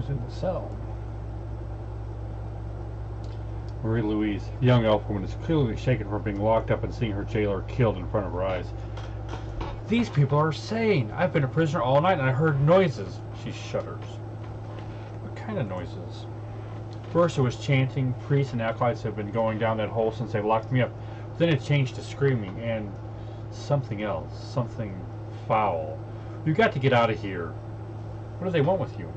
Who's in the cell? Marie Louise, the young elf woman, is clearly shaken from being locked up and seeing her jailer killed in front of her eyes. These people are insane. I've been a prisoner all night and I heard noises. She shudders. What kind of noises? First it was chanting. Priests and acolytes have been going down that hole since they locked me up. Then it changed to screaming and something else. Something foul. You've got to get out of here. What do they want with you?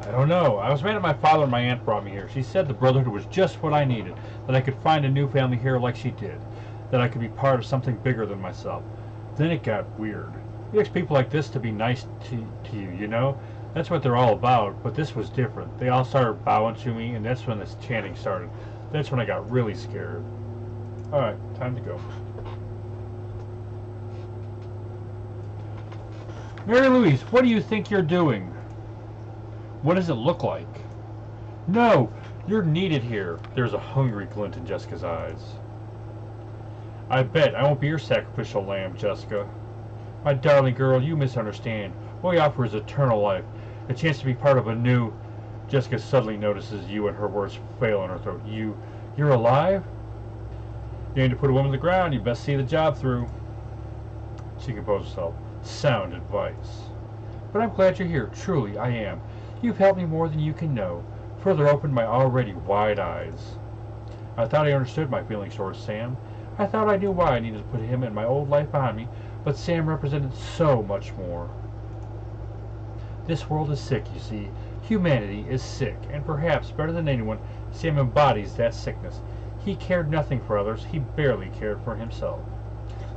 I don't know. I was mad at my father and my aunt brought me here. She said the Brotherhood was just what I needed, that I could find a new family here like she did, that I could be part of something bigger than myself. Then it got weird. You expect people like this to be nice to you, you know? That's what they're all about, but this was different. They all started bowing to me, and that's when this chanting started. That's when I got really scared. Alright, time to go. Mary Louise, what do you think you're doing? What does it look like? No, you're needed here. There's a hungry glint in Jessica's eyes. I bet I won't be your sacrificial lamb, Jessica. My darling girl, you misunderstand. What we offer is eternal life, a chance to be part of a new... Jessica suddenly notices you and her words fail in her throat. You're alive? You aim to put a woman to the ground, you best see the job through. She composed herself. Sound advice. But I'm glad you're here, truly, I am. You've helped me more than you can know, further opened my already wide eyes. I thought I understood my feelings towards Sam. I thought I knew why I needed to put him and my old life behind me, but Sam represented so much more. This world is sick, you see. Humanity is sick, and perhaps better than anyone, Sam embodies that sickness. He cared nothing for others, he barely cared for himself.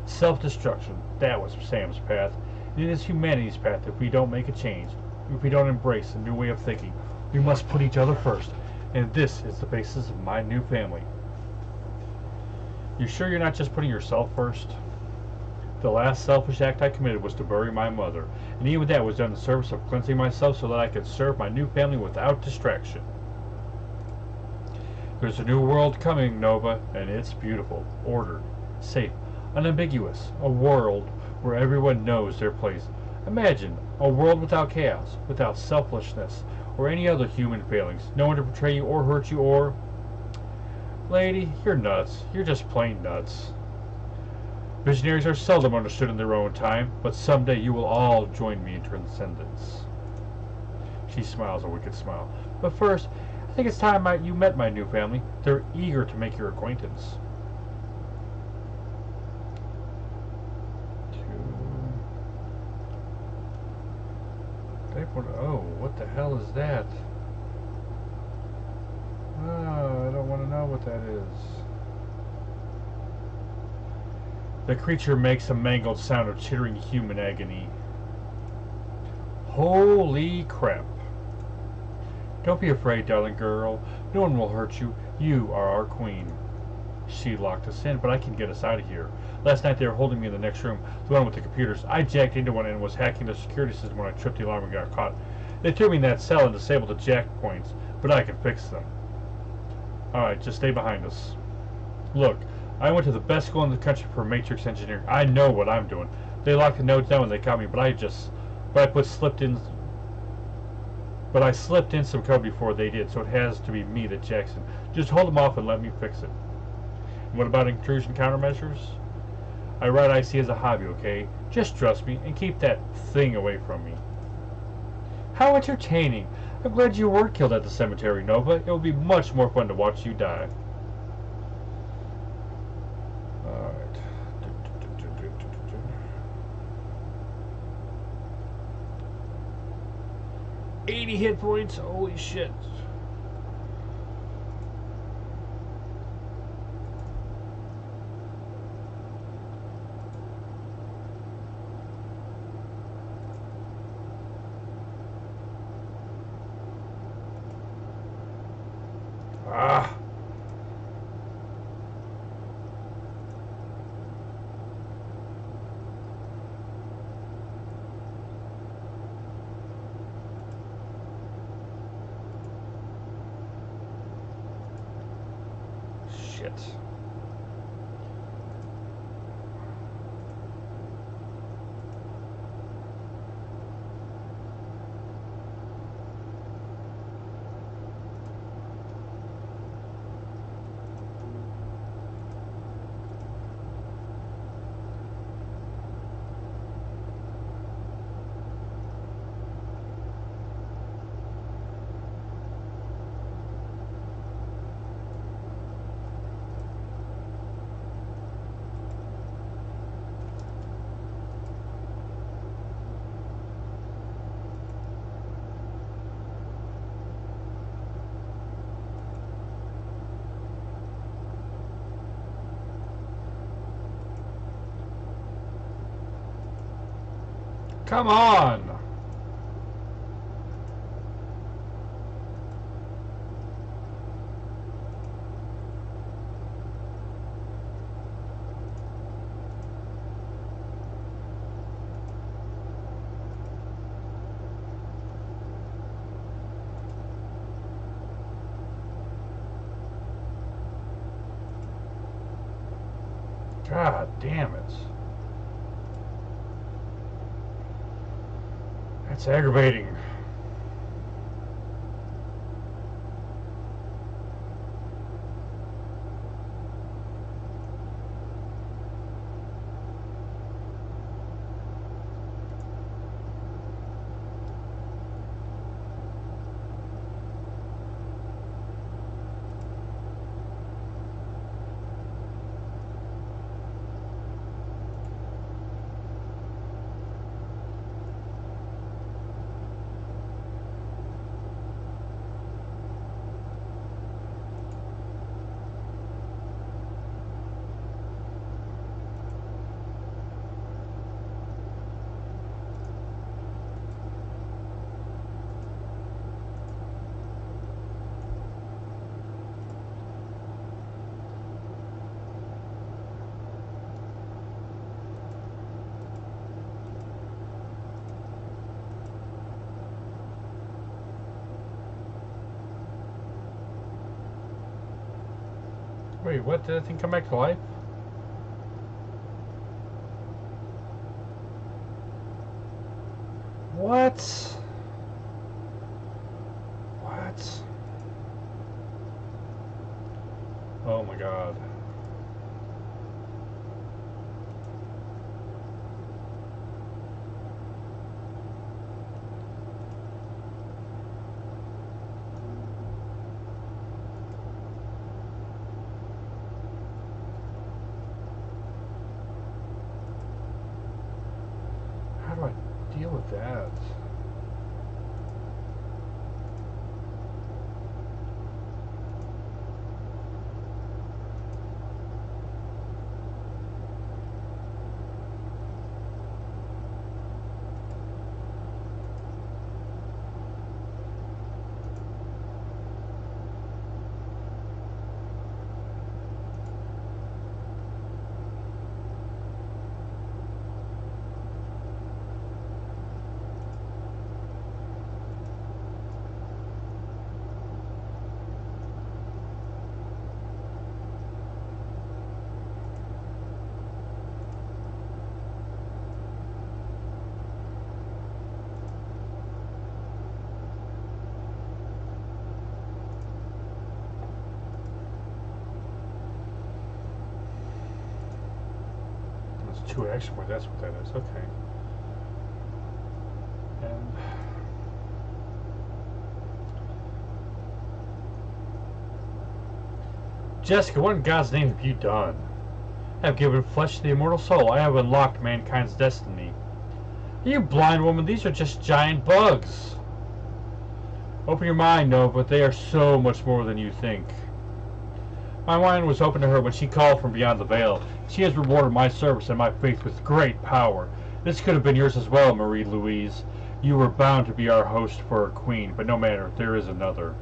Self-destruction, that was Sam's path, and it is humanity's path if we don't make a change. If we don't embrace a new way of thinking, we must put each other first, and this is the basis of my new family. You sure you're not just putting yourself first? The last selfish act I committed was to bury my mother, and even that was done in the service of cleansing myself so that I could serve my new family without distraction. There's a new world coming, Nova, and it's beautiful, ordered, safe, unambiguous, a world where everyone knows their place. Imagine a world without chaos, without selfishness, or any other human failings. No one to betray you or hurt you or... Lady, you're nuts. You're just plain nuts. Visionaries are seldom understood in their own time, but someday you will all join me in transcendence. She smiles a wicked smile. But first, I think it's time you met my new family. They're eager to make your acquaintance. Oh, what the hell is that? Oh, I don't want to know what that is. The creature makes a mangled sound of chittering human agony. Holy crap. Don't be afraid, darling girl. No one will hurt you. You are our queen. She locked us in, but I can get us out of here. Last night they were holding me in the next room, the one with the computers. I jacked into one and was hacking the security system when I tripped the alarm and got caught. They threw me in that cell and disabled the jack points, but I can fix them. Alright, just stay behind us. Look, I went to the best school in the country for matrix engineering. I know what I'm doing. They locked the notes down when they caught me, but I slipped in some code before they did, so it has to be me that jacks in. Just hold them off and let me fix it. And what about intrusion countermeasures? I write IC as a hobby, okay? Just trust me and keep that thing away from me. How entertaining! I'm glad you weren't killed at the cemetery, Nova. It will be much more fun to watch you die. Alright. 80 hit points? Holy shit. Ah. Shit. Come on! God damn it. That's aggravating. Wait, what? Did that thing come back to life? What? What? Oh my god. How do I deal with that? It's 2 action points, that's what that is. Okay. And Jessica, what in God's name have you done? I have given flesh to the immortal soul. I have unlocked mankind's destiny. You blind woman, these are just giant bugs. Open your mind, Nova, but they are so much more than you think. My mind was open to her when she called from beyond the veil. She has rewarded my service and my faith with great power. This could have been yours as well, Marie-Louise. You were bound to be our host for a queen, but no matter, there is another.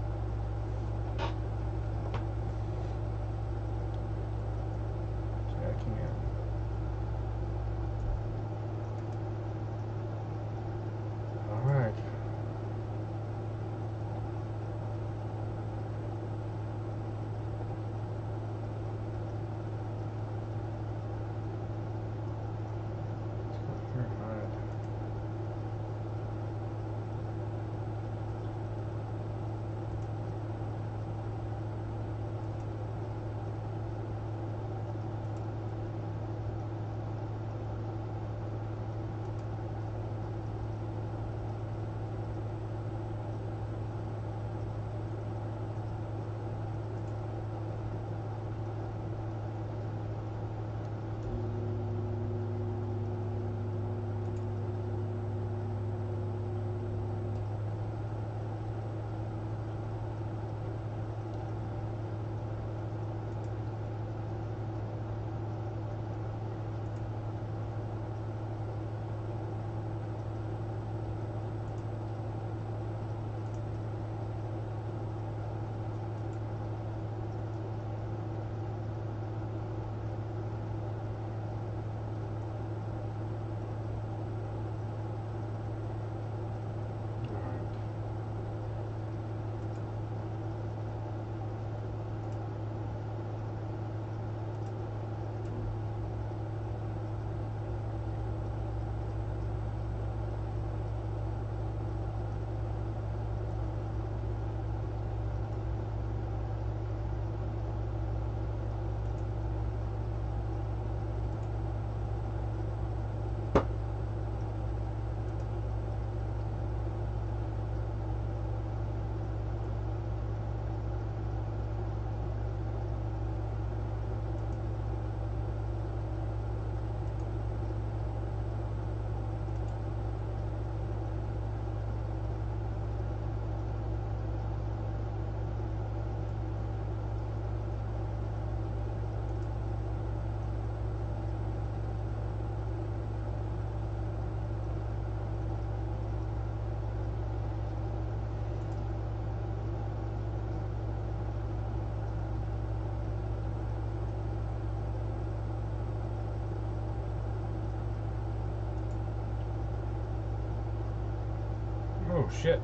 Oh shit.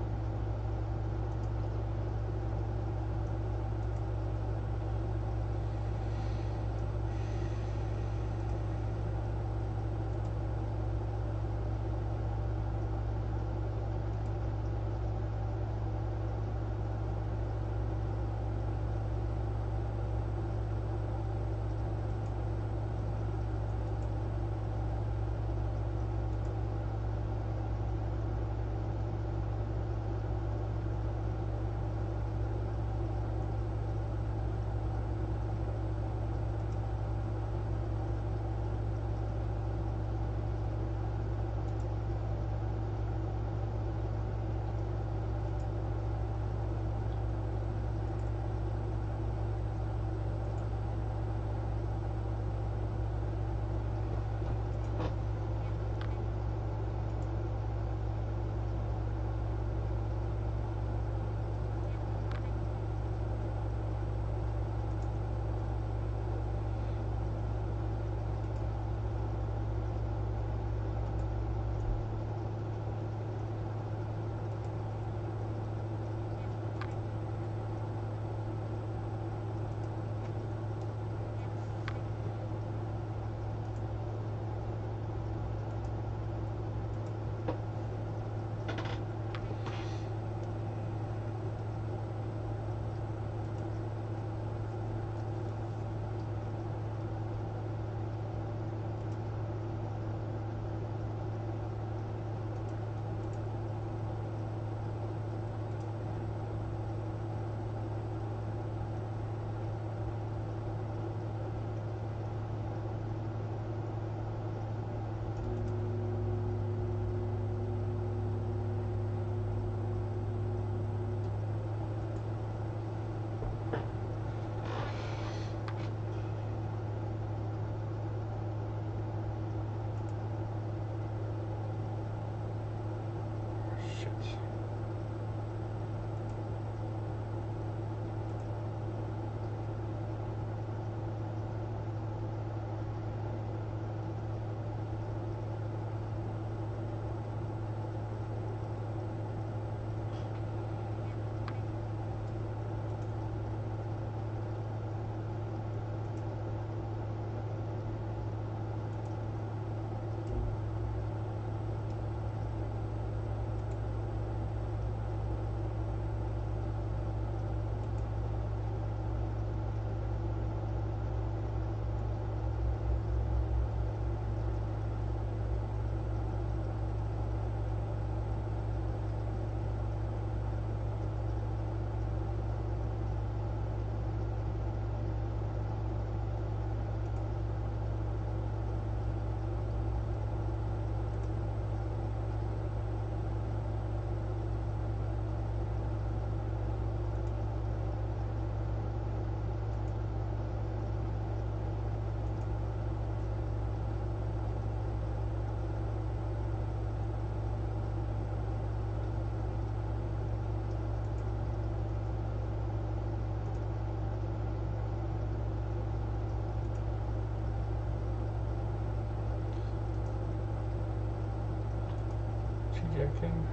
King.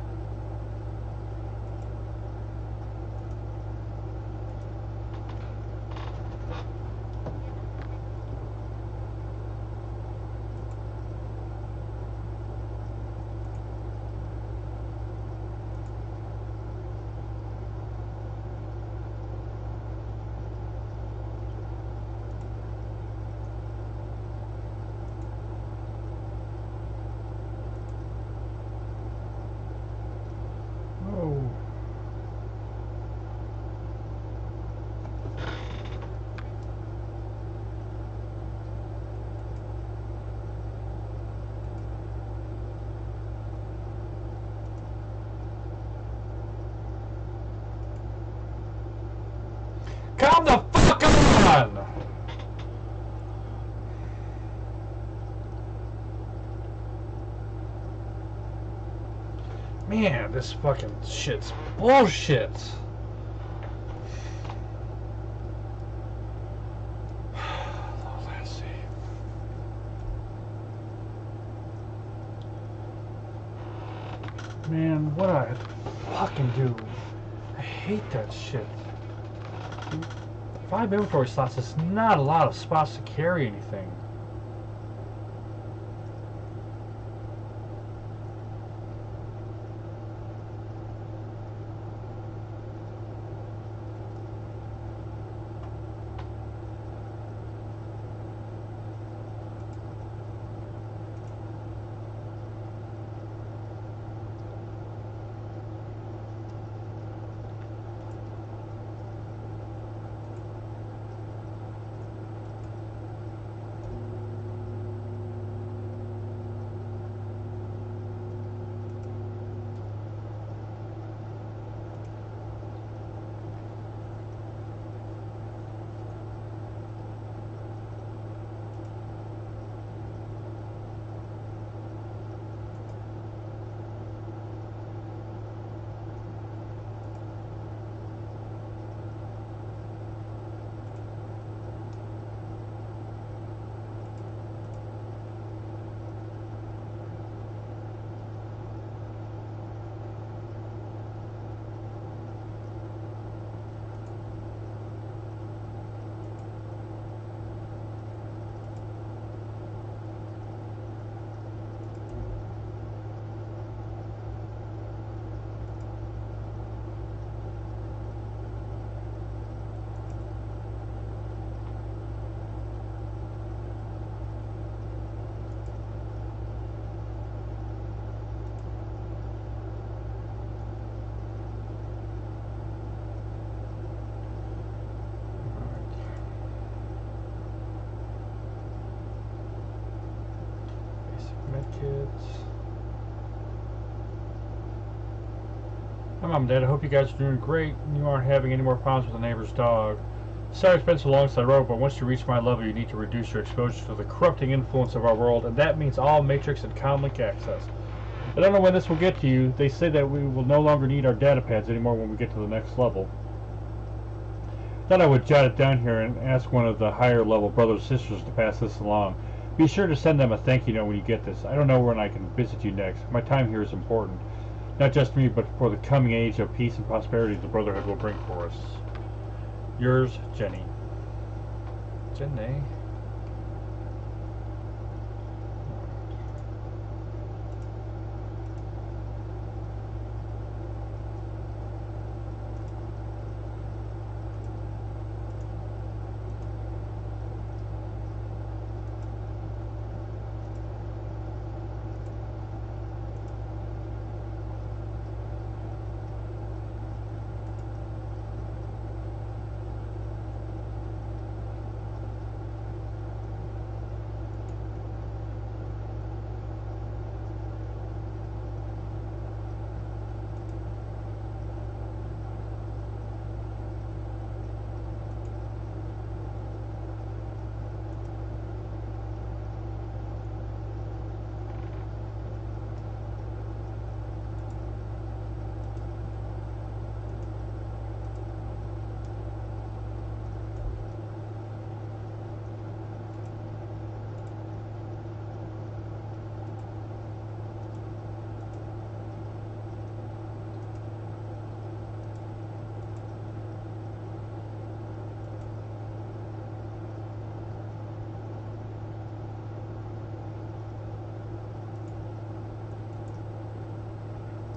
Come the fuck on! Man, this fucking shit's bullshit. Let's see. Man, what I fucking dude. I hate that shit. 5 inventory slots is not a lot of spots to carry anything. Medkits. Hi Mom and Dad, I hope you guys are doing great and you aren't having any more problems with the neighbor's dog. Sorry it's been so long since I wrote, but once you reach my level you need to reduce your exposure to the corrupting influence of our world, and that means all Matrix and Comlink access. I don't know when this will get to you. They say that we will no longer need our data pads anymore when we get to the next level. Thought I would jot it down here and ask one of the higher level brothers or sisters to pass this along. Be sure to send them a thank you note when you get this. I don't know when I can visit you next. My time here is important. Not just me, but for the coming age of peace and prosperity the Brotherhood will bring for us. Yours, Jenny. Jenny.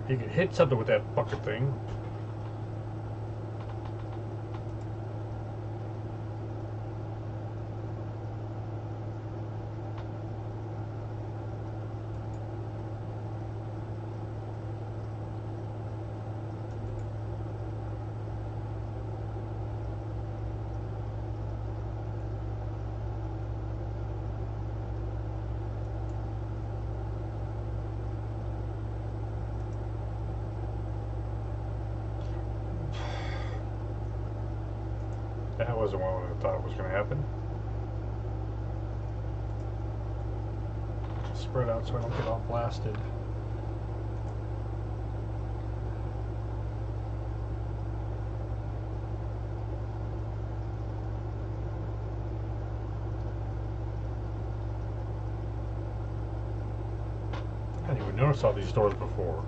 You can hit something with that bucket thing. That wasn't what I thought was going to happen. Spread out so I don't get all blasted. I didn't even notice all these doors before.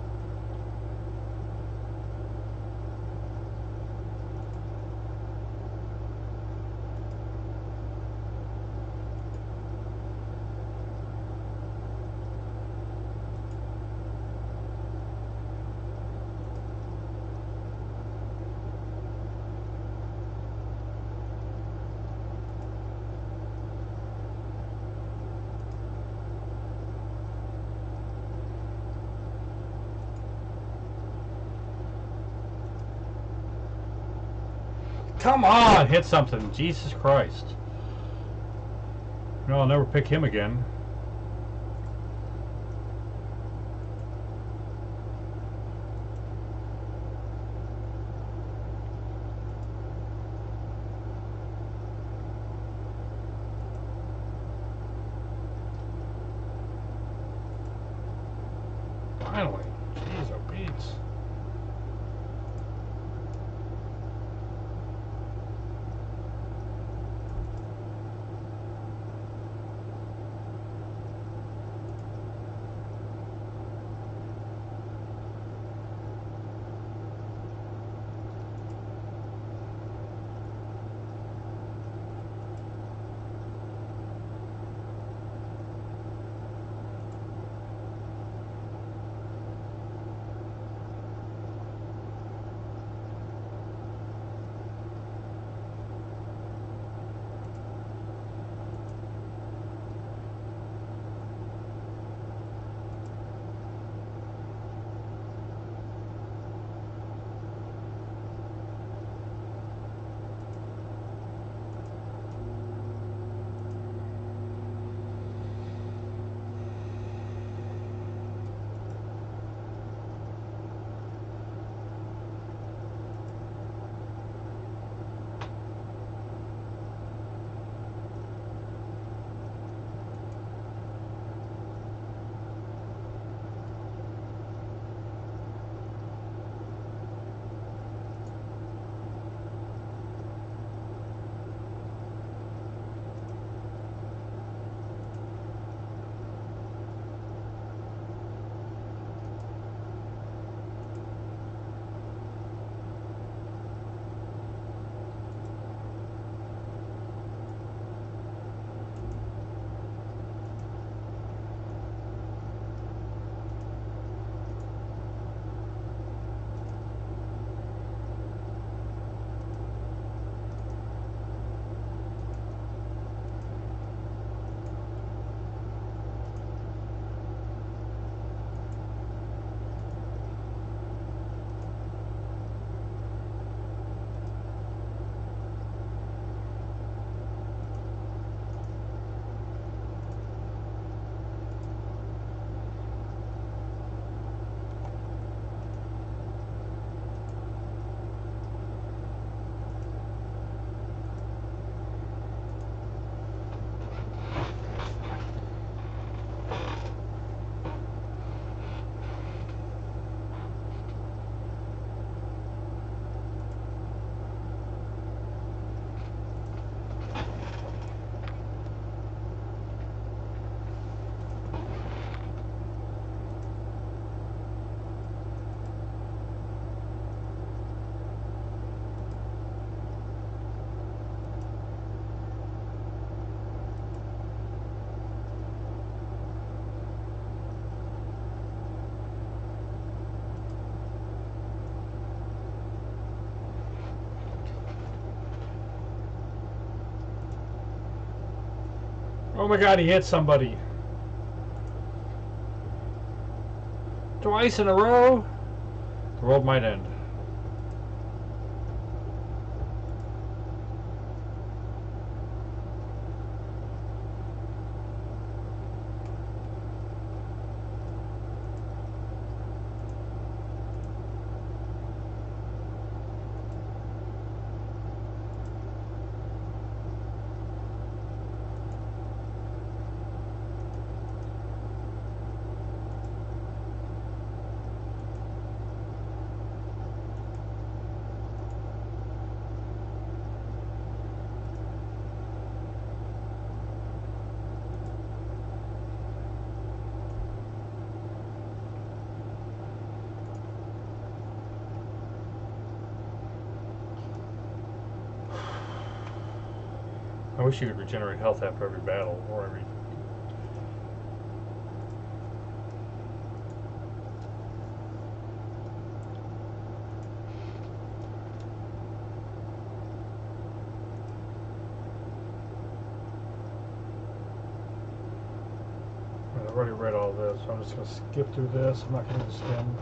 Come on, hit something. Jesus Christ. No, I'll never pick him again. Finally. Jeez, oh beats. Oh my god, he hit somebody. Twice in a row? The world might end. I wish you could regenerate health after every battle, or every... I've already read all this, so I'm just going to skip through this. I'm not going to skim.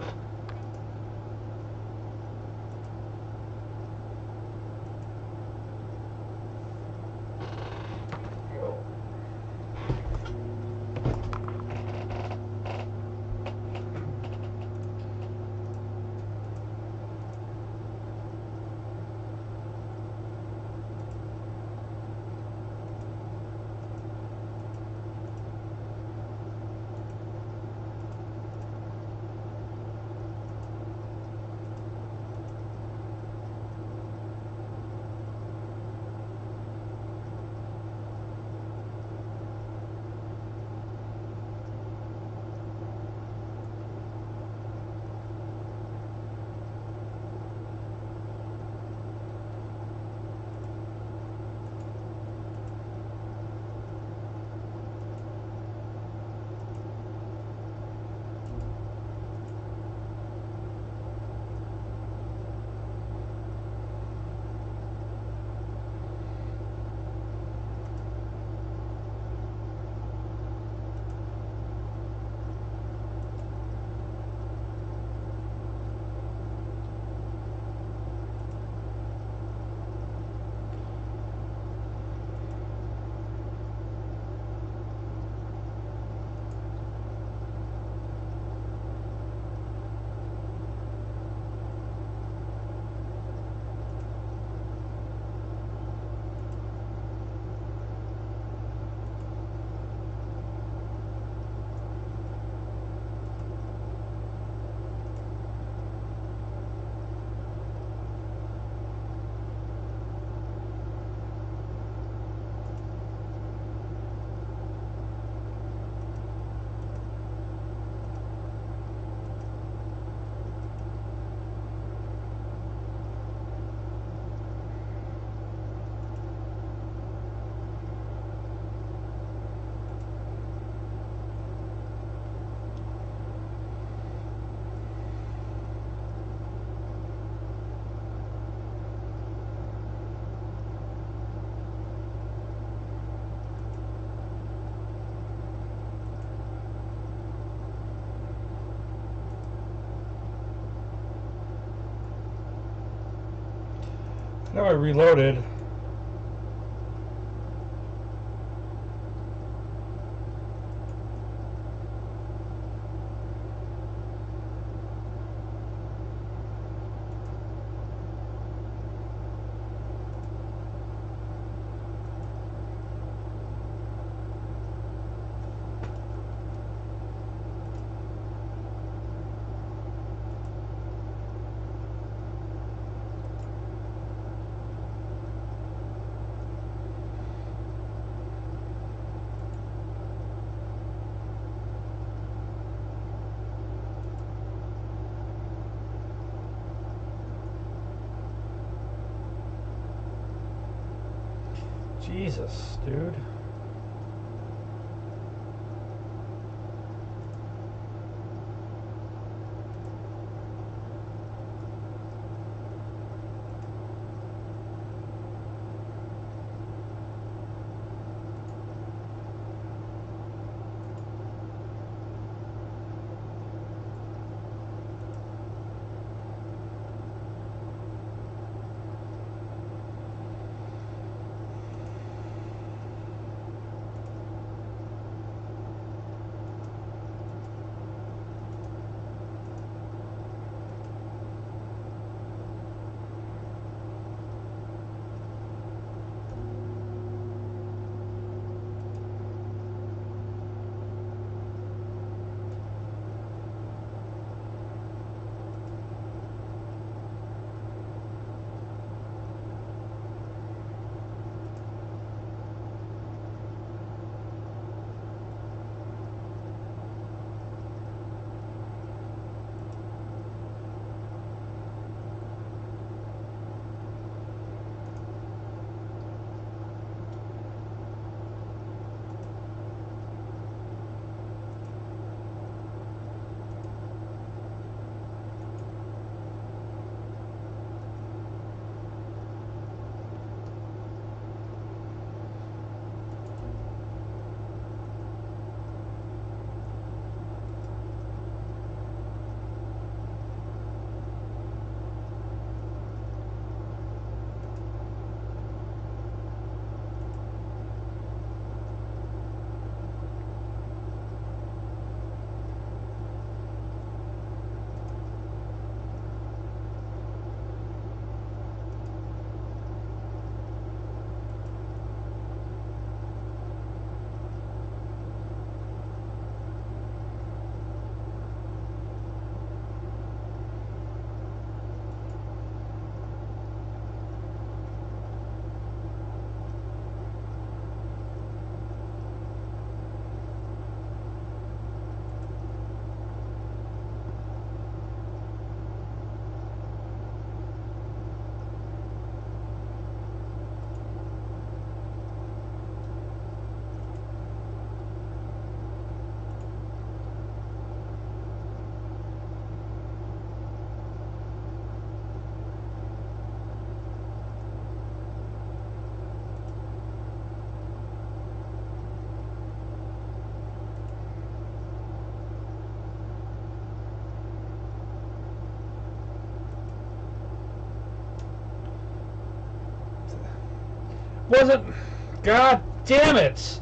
Now I reloaded. Jesus, dude. Wasn't. God damn it!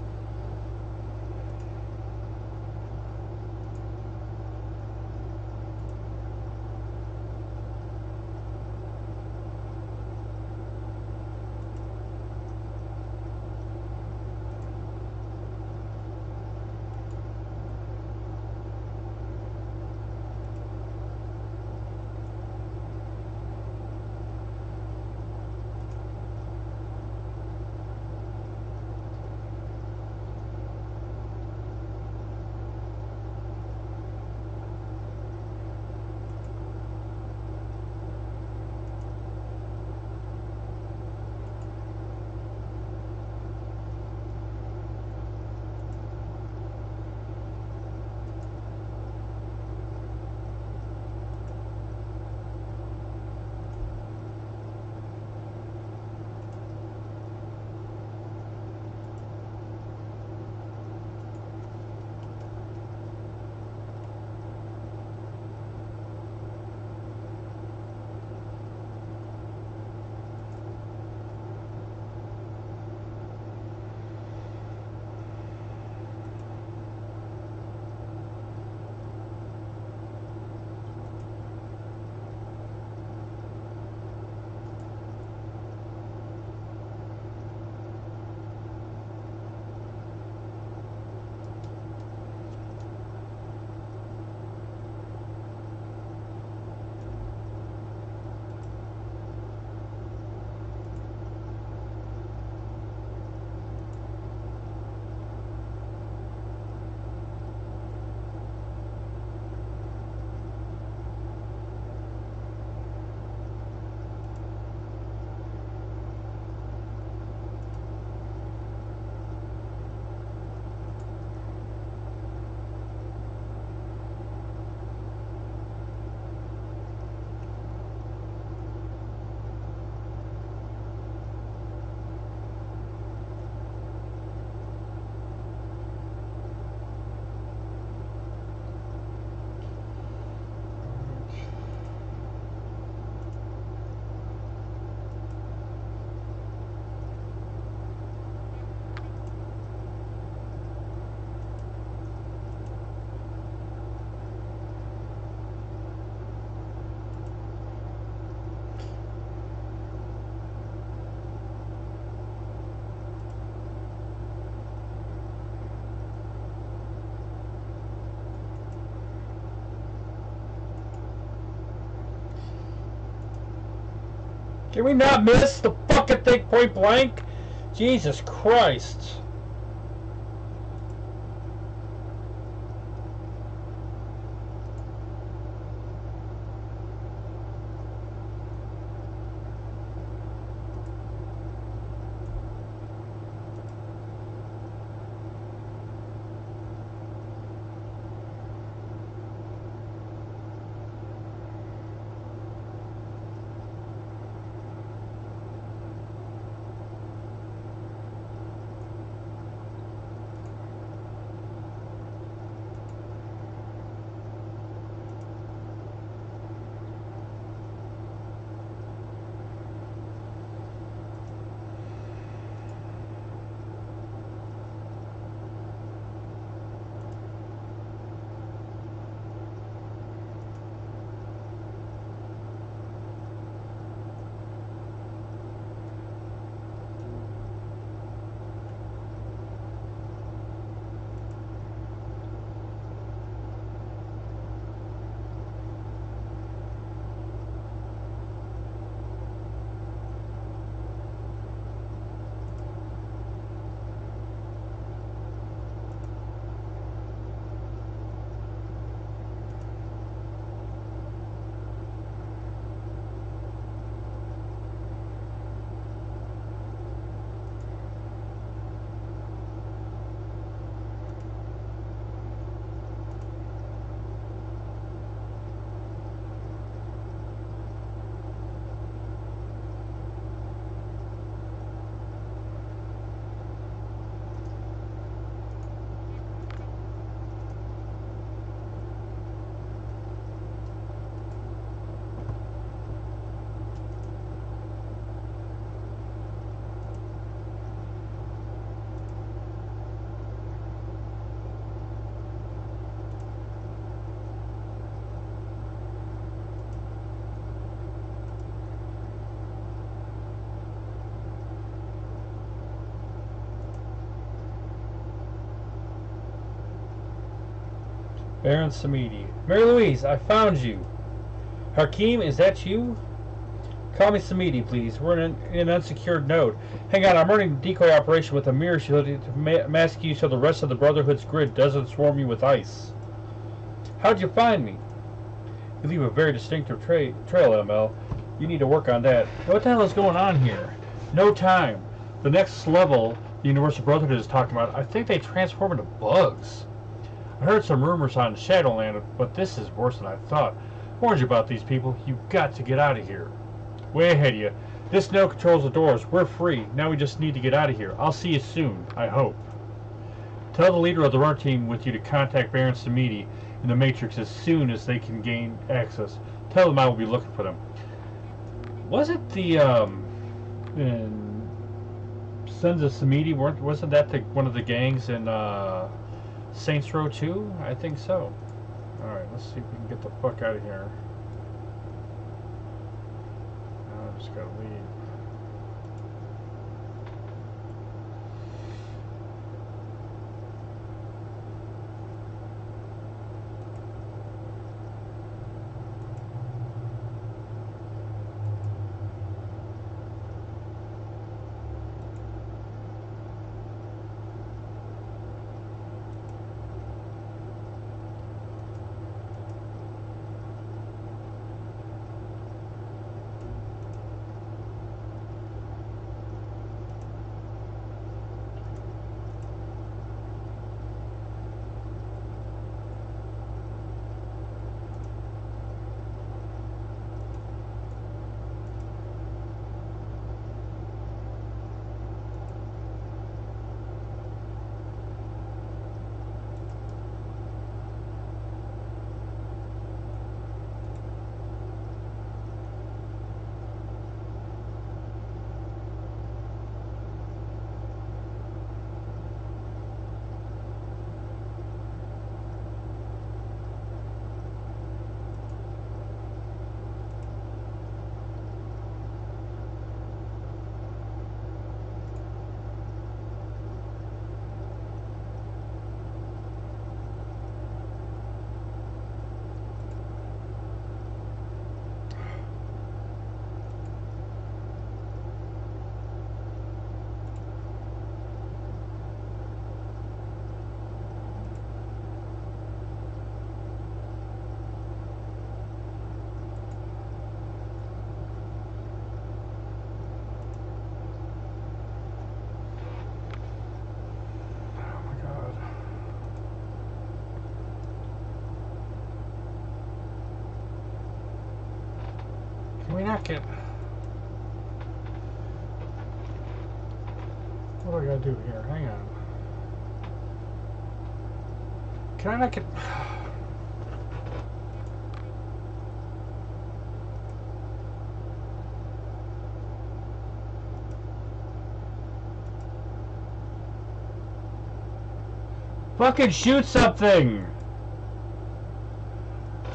Can we not miss the fucking thing point blank? Jesus Christ. Baron Samedi. Mary Louise, I found you. Hakeem, is that you? Call me Samedi, please. We're in an unsecured node. Hang on, I'm running a decoy operation with a mirror shield to mask you so the rest of the Brotherhood's grid doesn't swarm you with ice. How'd you find me? You leave a very distinctive trail, ML. You need to work on that. What the hell is going on here? No time. The next level the Universal Brotherhood is talking about, I think they transform into bugs. I heard some rumors on Shadowrun, but this is worse than I thought. I warned you about these people. You've got to get out of here. Way ahead of you. This node controls the doors. We're free. Now we just need to get out of here. I'll see you soon, I hope. Tell the leader of the run team with you to contact Baron Samedi in the Matrix as soon as they can gain access. Tell them I will be looking for them. Was it the Sons of Samedi? Wasn't that one of the gangs in Saints Row 2? I think so. Alright, let's see if we can get the fuck out of here. I just gotta leave. hack it? What do I gotta do here? Hang on. Can I not get... Fucking shoot something!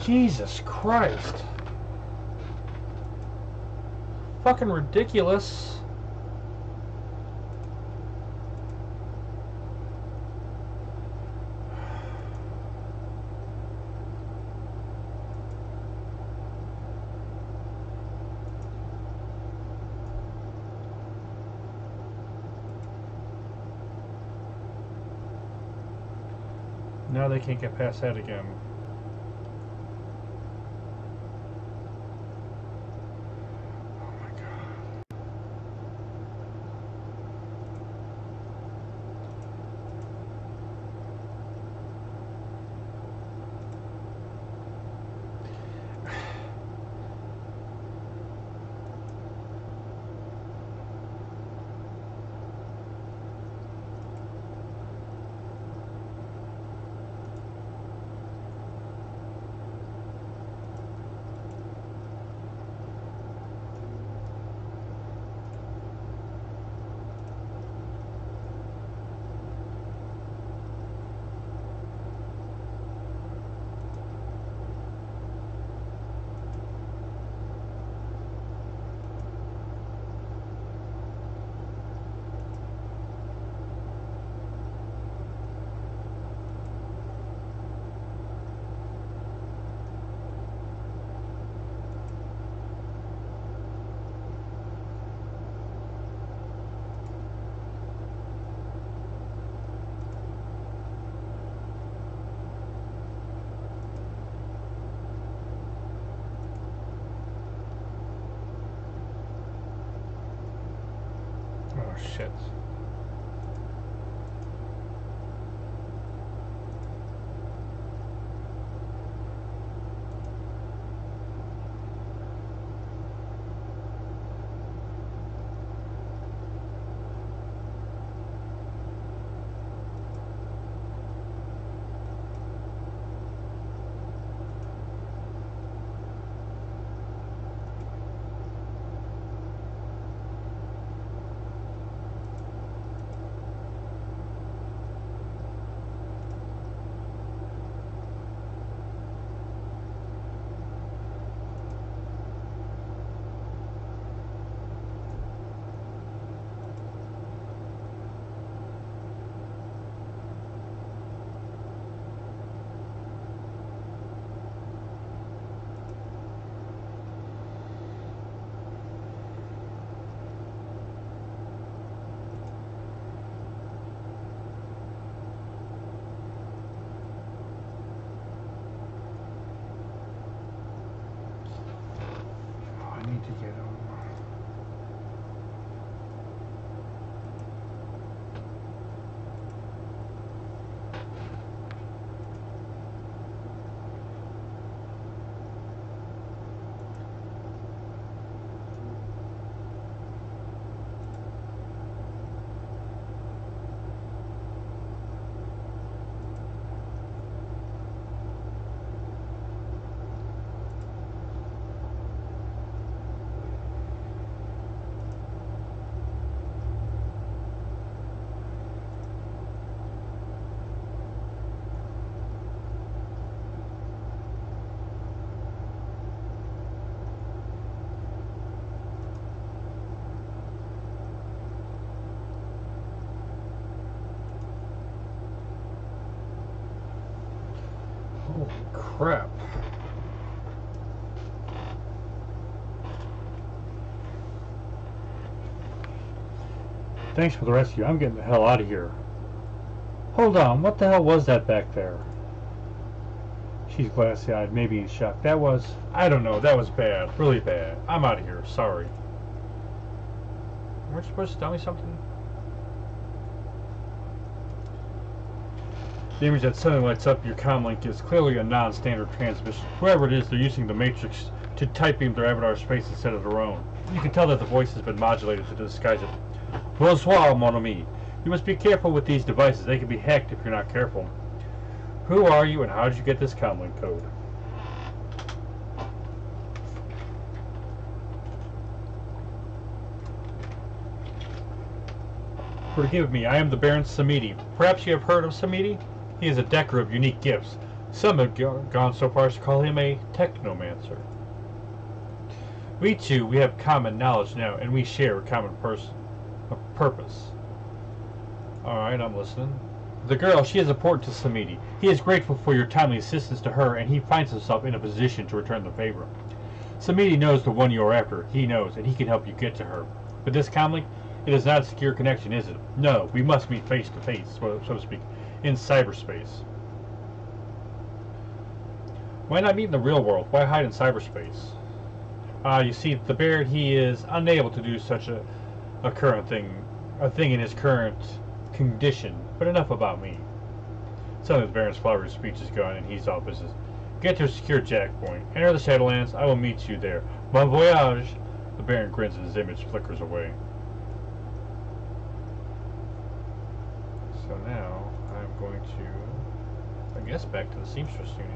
Jesus Christ. Fucking ridiculous. Now they can't get past that again. Oh my God. Oh shit. To get him. Holy crap. Thanks for the rescue. I'm getting the hell out of here. Hold on, what the hell was that back there? She's glassy-eyed, maybe in shock. That was... I don't know, that was bad. Really bad. I'm out of here, sorry. Weren't you supposed to tell me something? The image that suddenly lights up your comm link is clearly a non-standard transmission. Whoever it is, they're using the Matrix to type beam their avatar space instead of their own. You can tell that the voice has been modulated to disguise it. Bonsoir, mon ami. You must be careful with these devices. They can be hacked if you're not careful. Who are you and how did you get this comlink code? Forgive me, I am the Baron Samedi. Perhaps you have heard of Samedi? He is a decker of unique gifts. Some have gone so far as to call him a technomancer. We two, we have common knowledge now, and we share a common purpose. Alright, I'm listening. The girl, she is important to Samedi. He is grateful for your timely assistance to her, and he finds himself in a position to return the favor. Samedi knows the one you are after. He knows, and he can help you get to her. But this comlink, it is not a secure connection, is it? No, we must meet face to face, so to speak, in cyberspace. Why not meet in the real world? Why hide in cyberspace? You see, the Baron, he is unable to do such a thing in his current condition. But enough about me. Suddenly the Baron's flowery speech is gone, and he's all business. Get to a secure jack point. Enter the Shadowlands. I will meet you there. Bon voyage. The Baron grins and his image flickers away. So now I'm going to, I guess, back to the Seamstress Union.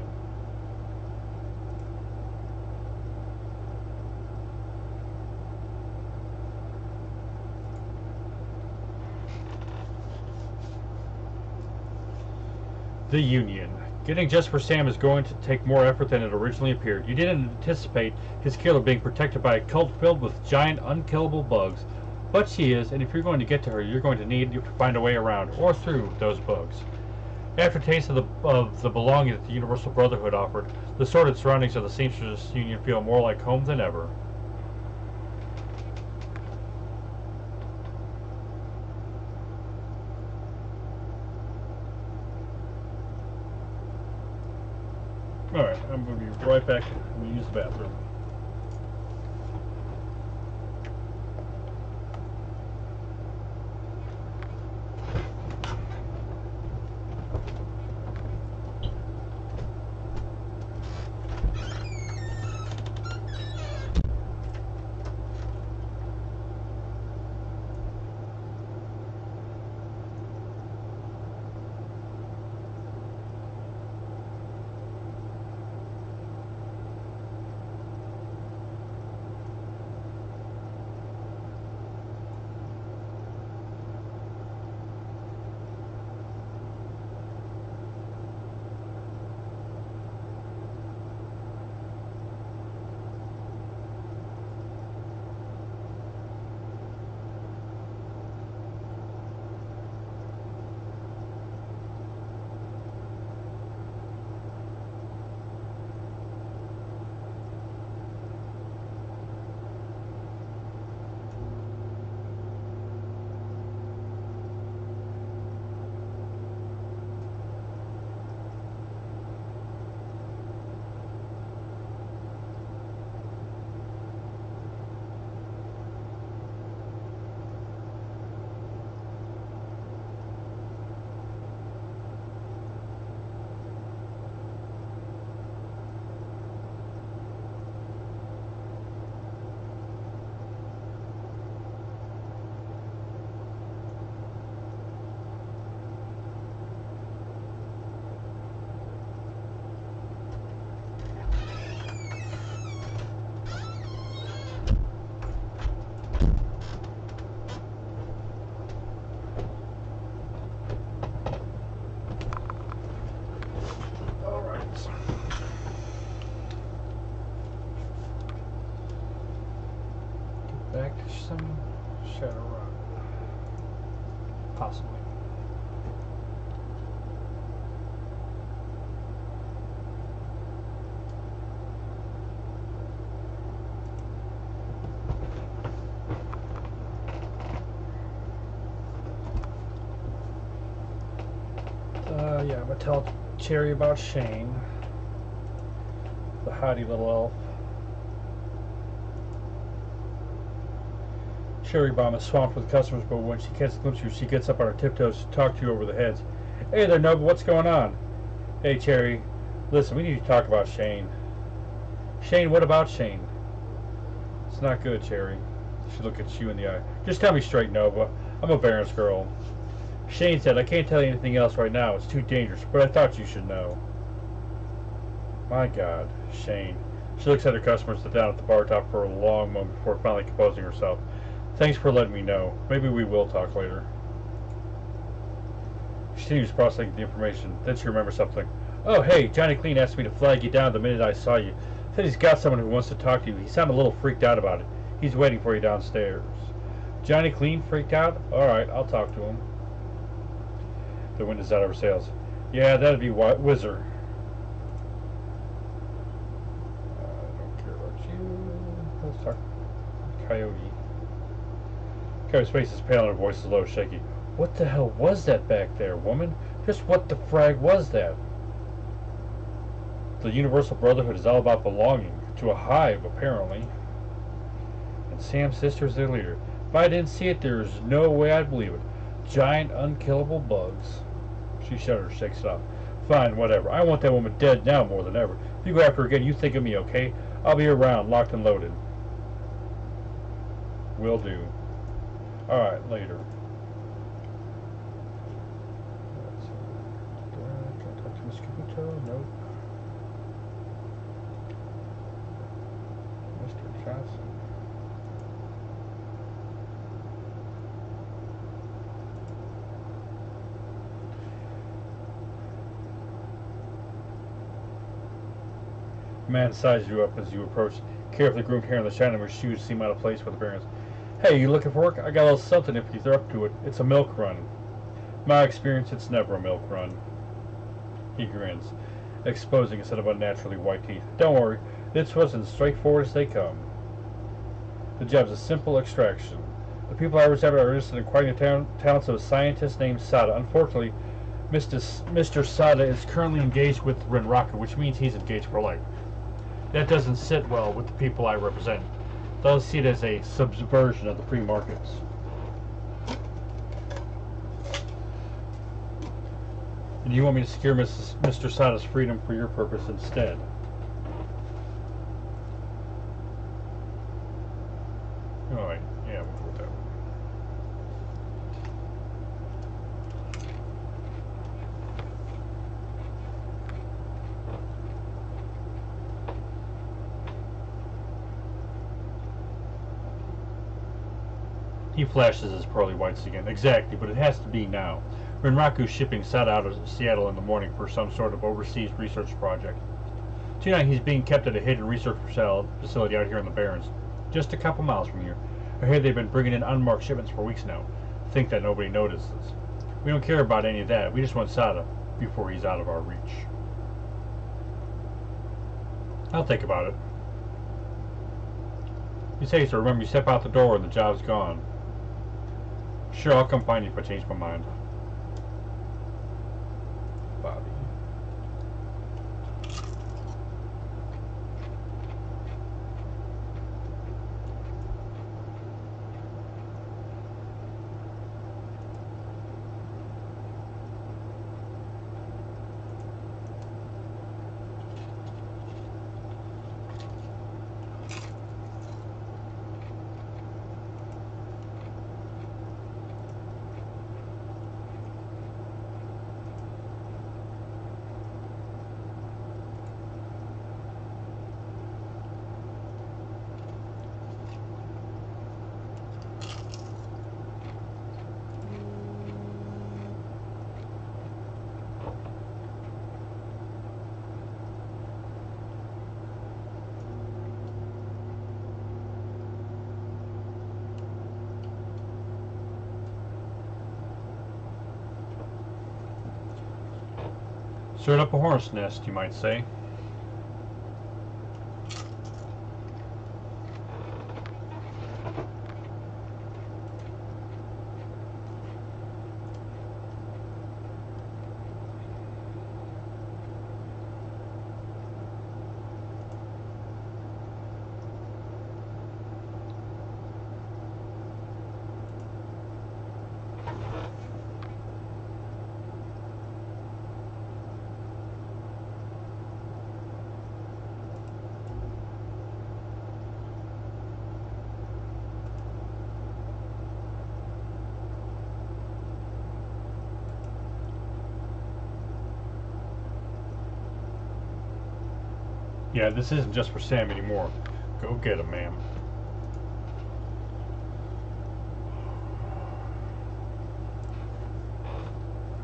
The Union. Getting Jesper Sam is going to take more effort than it originally appeared. You didn't anticipate his killer being protected by a cult filled with giant, unkillable bugs. But she is, and if you're going to get to her, you're going to need to find a way around, or through, those bugs. After a taste of the belonging that the Universal Brotherhood offered, the sordid surroundings of the Seamstress Union feel more like home than ever. Alright, I'm going to be right back and use the bathroom. Back to some Shadowrun. Possibly. Yeah, I'm gonna tell Cherry about Shane, the haughty little elf. Cherry Bomb is swamped with customers, but when she catches a glimpse of you, she gets up on her tiptoes to talk to you over the heads. Hey there, Nova, what's going on? Hey, Cherry, listen, we need to talk about Shane. Shane, what about Shane? It's not good, Cherry. She looked at you in the eye. Just tell me straight, Nova. I'm a Baron's girl. Shane said, I can't tell you anything else right now. It's too dangerous, but I thought you should know. My God, Shane. She looks at her customers sit down at the bar top for a long moment before finally composing herself. Thanks for letting me know. Maybe we will talk later. She continues processing the information. Then she remembers something. Oh, hey, Johnny Clean asked me to flag you down the minute I saw you. Said he's got someone who wants to talk to you. He sounded a little freaked out about it. He's waiting for you downstairs. Johnny Clean freaked out? Alright, I'll talk to him. The wind is out of her sails. Yeah, that'd be Whizzer. I don't care about you. Let's talk. Coyote. Coyote's face is pale and her voice is low, shaky. What the hell was that back there, woman? Just what the frag was that? The Universal Brotherhood is all about belonging to a hive, apparently. And Sam's sister's their leader. If I didn't see it, there's no way I'd believe it. Giant, unkillable bugs. She shudders, shakes it off. Fine, whatever. I want that woman dead now more than ever. If you go after her again, you think of me, okay? I'll be around, locked and loaded. Will do. Alright, later. Can I talk to Miss Kabuto? Nope. Mr. Johnson. The man sized you up as you approached. Carefully groomed hair and the shine of her shoes seem out of place with appearance. Hey, you looking for work? I got a little something if you're up to it. It's a milk run. My experience, it's never a milk run. He grins, exposing a set of unnaturally white teeth. Don't worry, this was as straightforward as they come. The job's a simple extraction. The people I represent are interested in acquiring the talents of a scientist named Sada. Unfortunately, Mr. Sada is currently engaged with Renraku, which means he's engaged for life. That doesn't sit well with the people I represent. They'll see it as a subversion of the free markets. And you want me to secure Mr. Sada's freedom for your purpose instead. Alright, yeah, we'll go with that one. He flashes his pearly whites again. Exactly, but it has to be now. Renraku's shipping Sada out of Seattle in the morning for some sort of overseas research project. Tonight he's being kept at a hidden research facility out here in the Barrens, just a couple miles from here. I hear they've been bringing in unmarked shipments for weeks now. Think that nobody notices. We don't care about any of that. We just want Sada before he's out of our reach. I'll think about it. You say so. Remember, you step out the door and the job's gone. Sure, I'll come find you if I change my mind. Bobby. Stirred up a hornet's nest, you might say. Yeah, this isn't just for Sam anymore. Go get him, ma'am.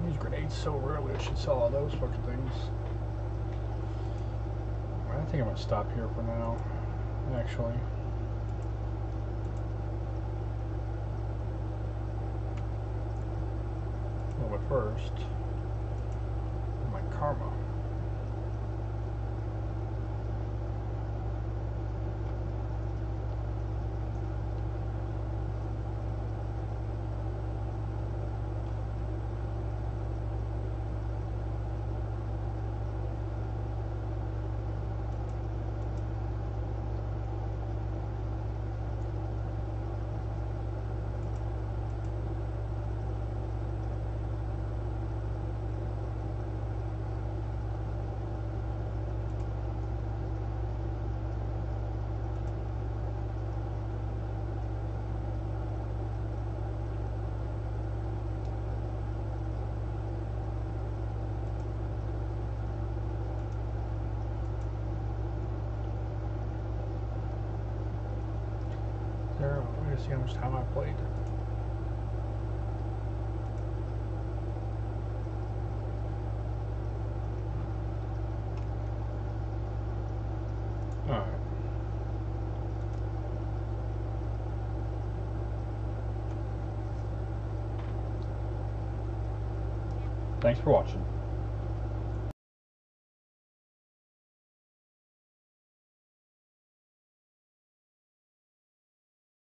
These grenades so rarely. I should sell all those fucking things. I think I'm gonna stop here for now, actually. Well, but first, my karma. There, let me see how much time I played. Alright. Thanks for watching.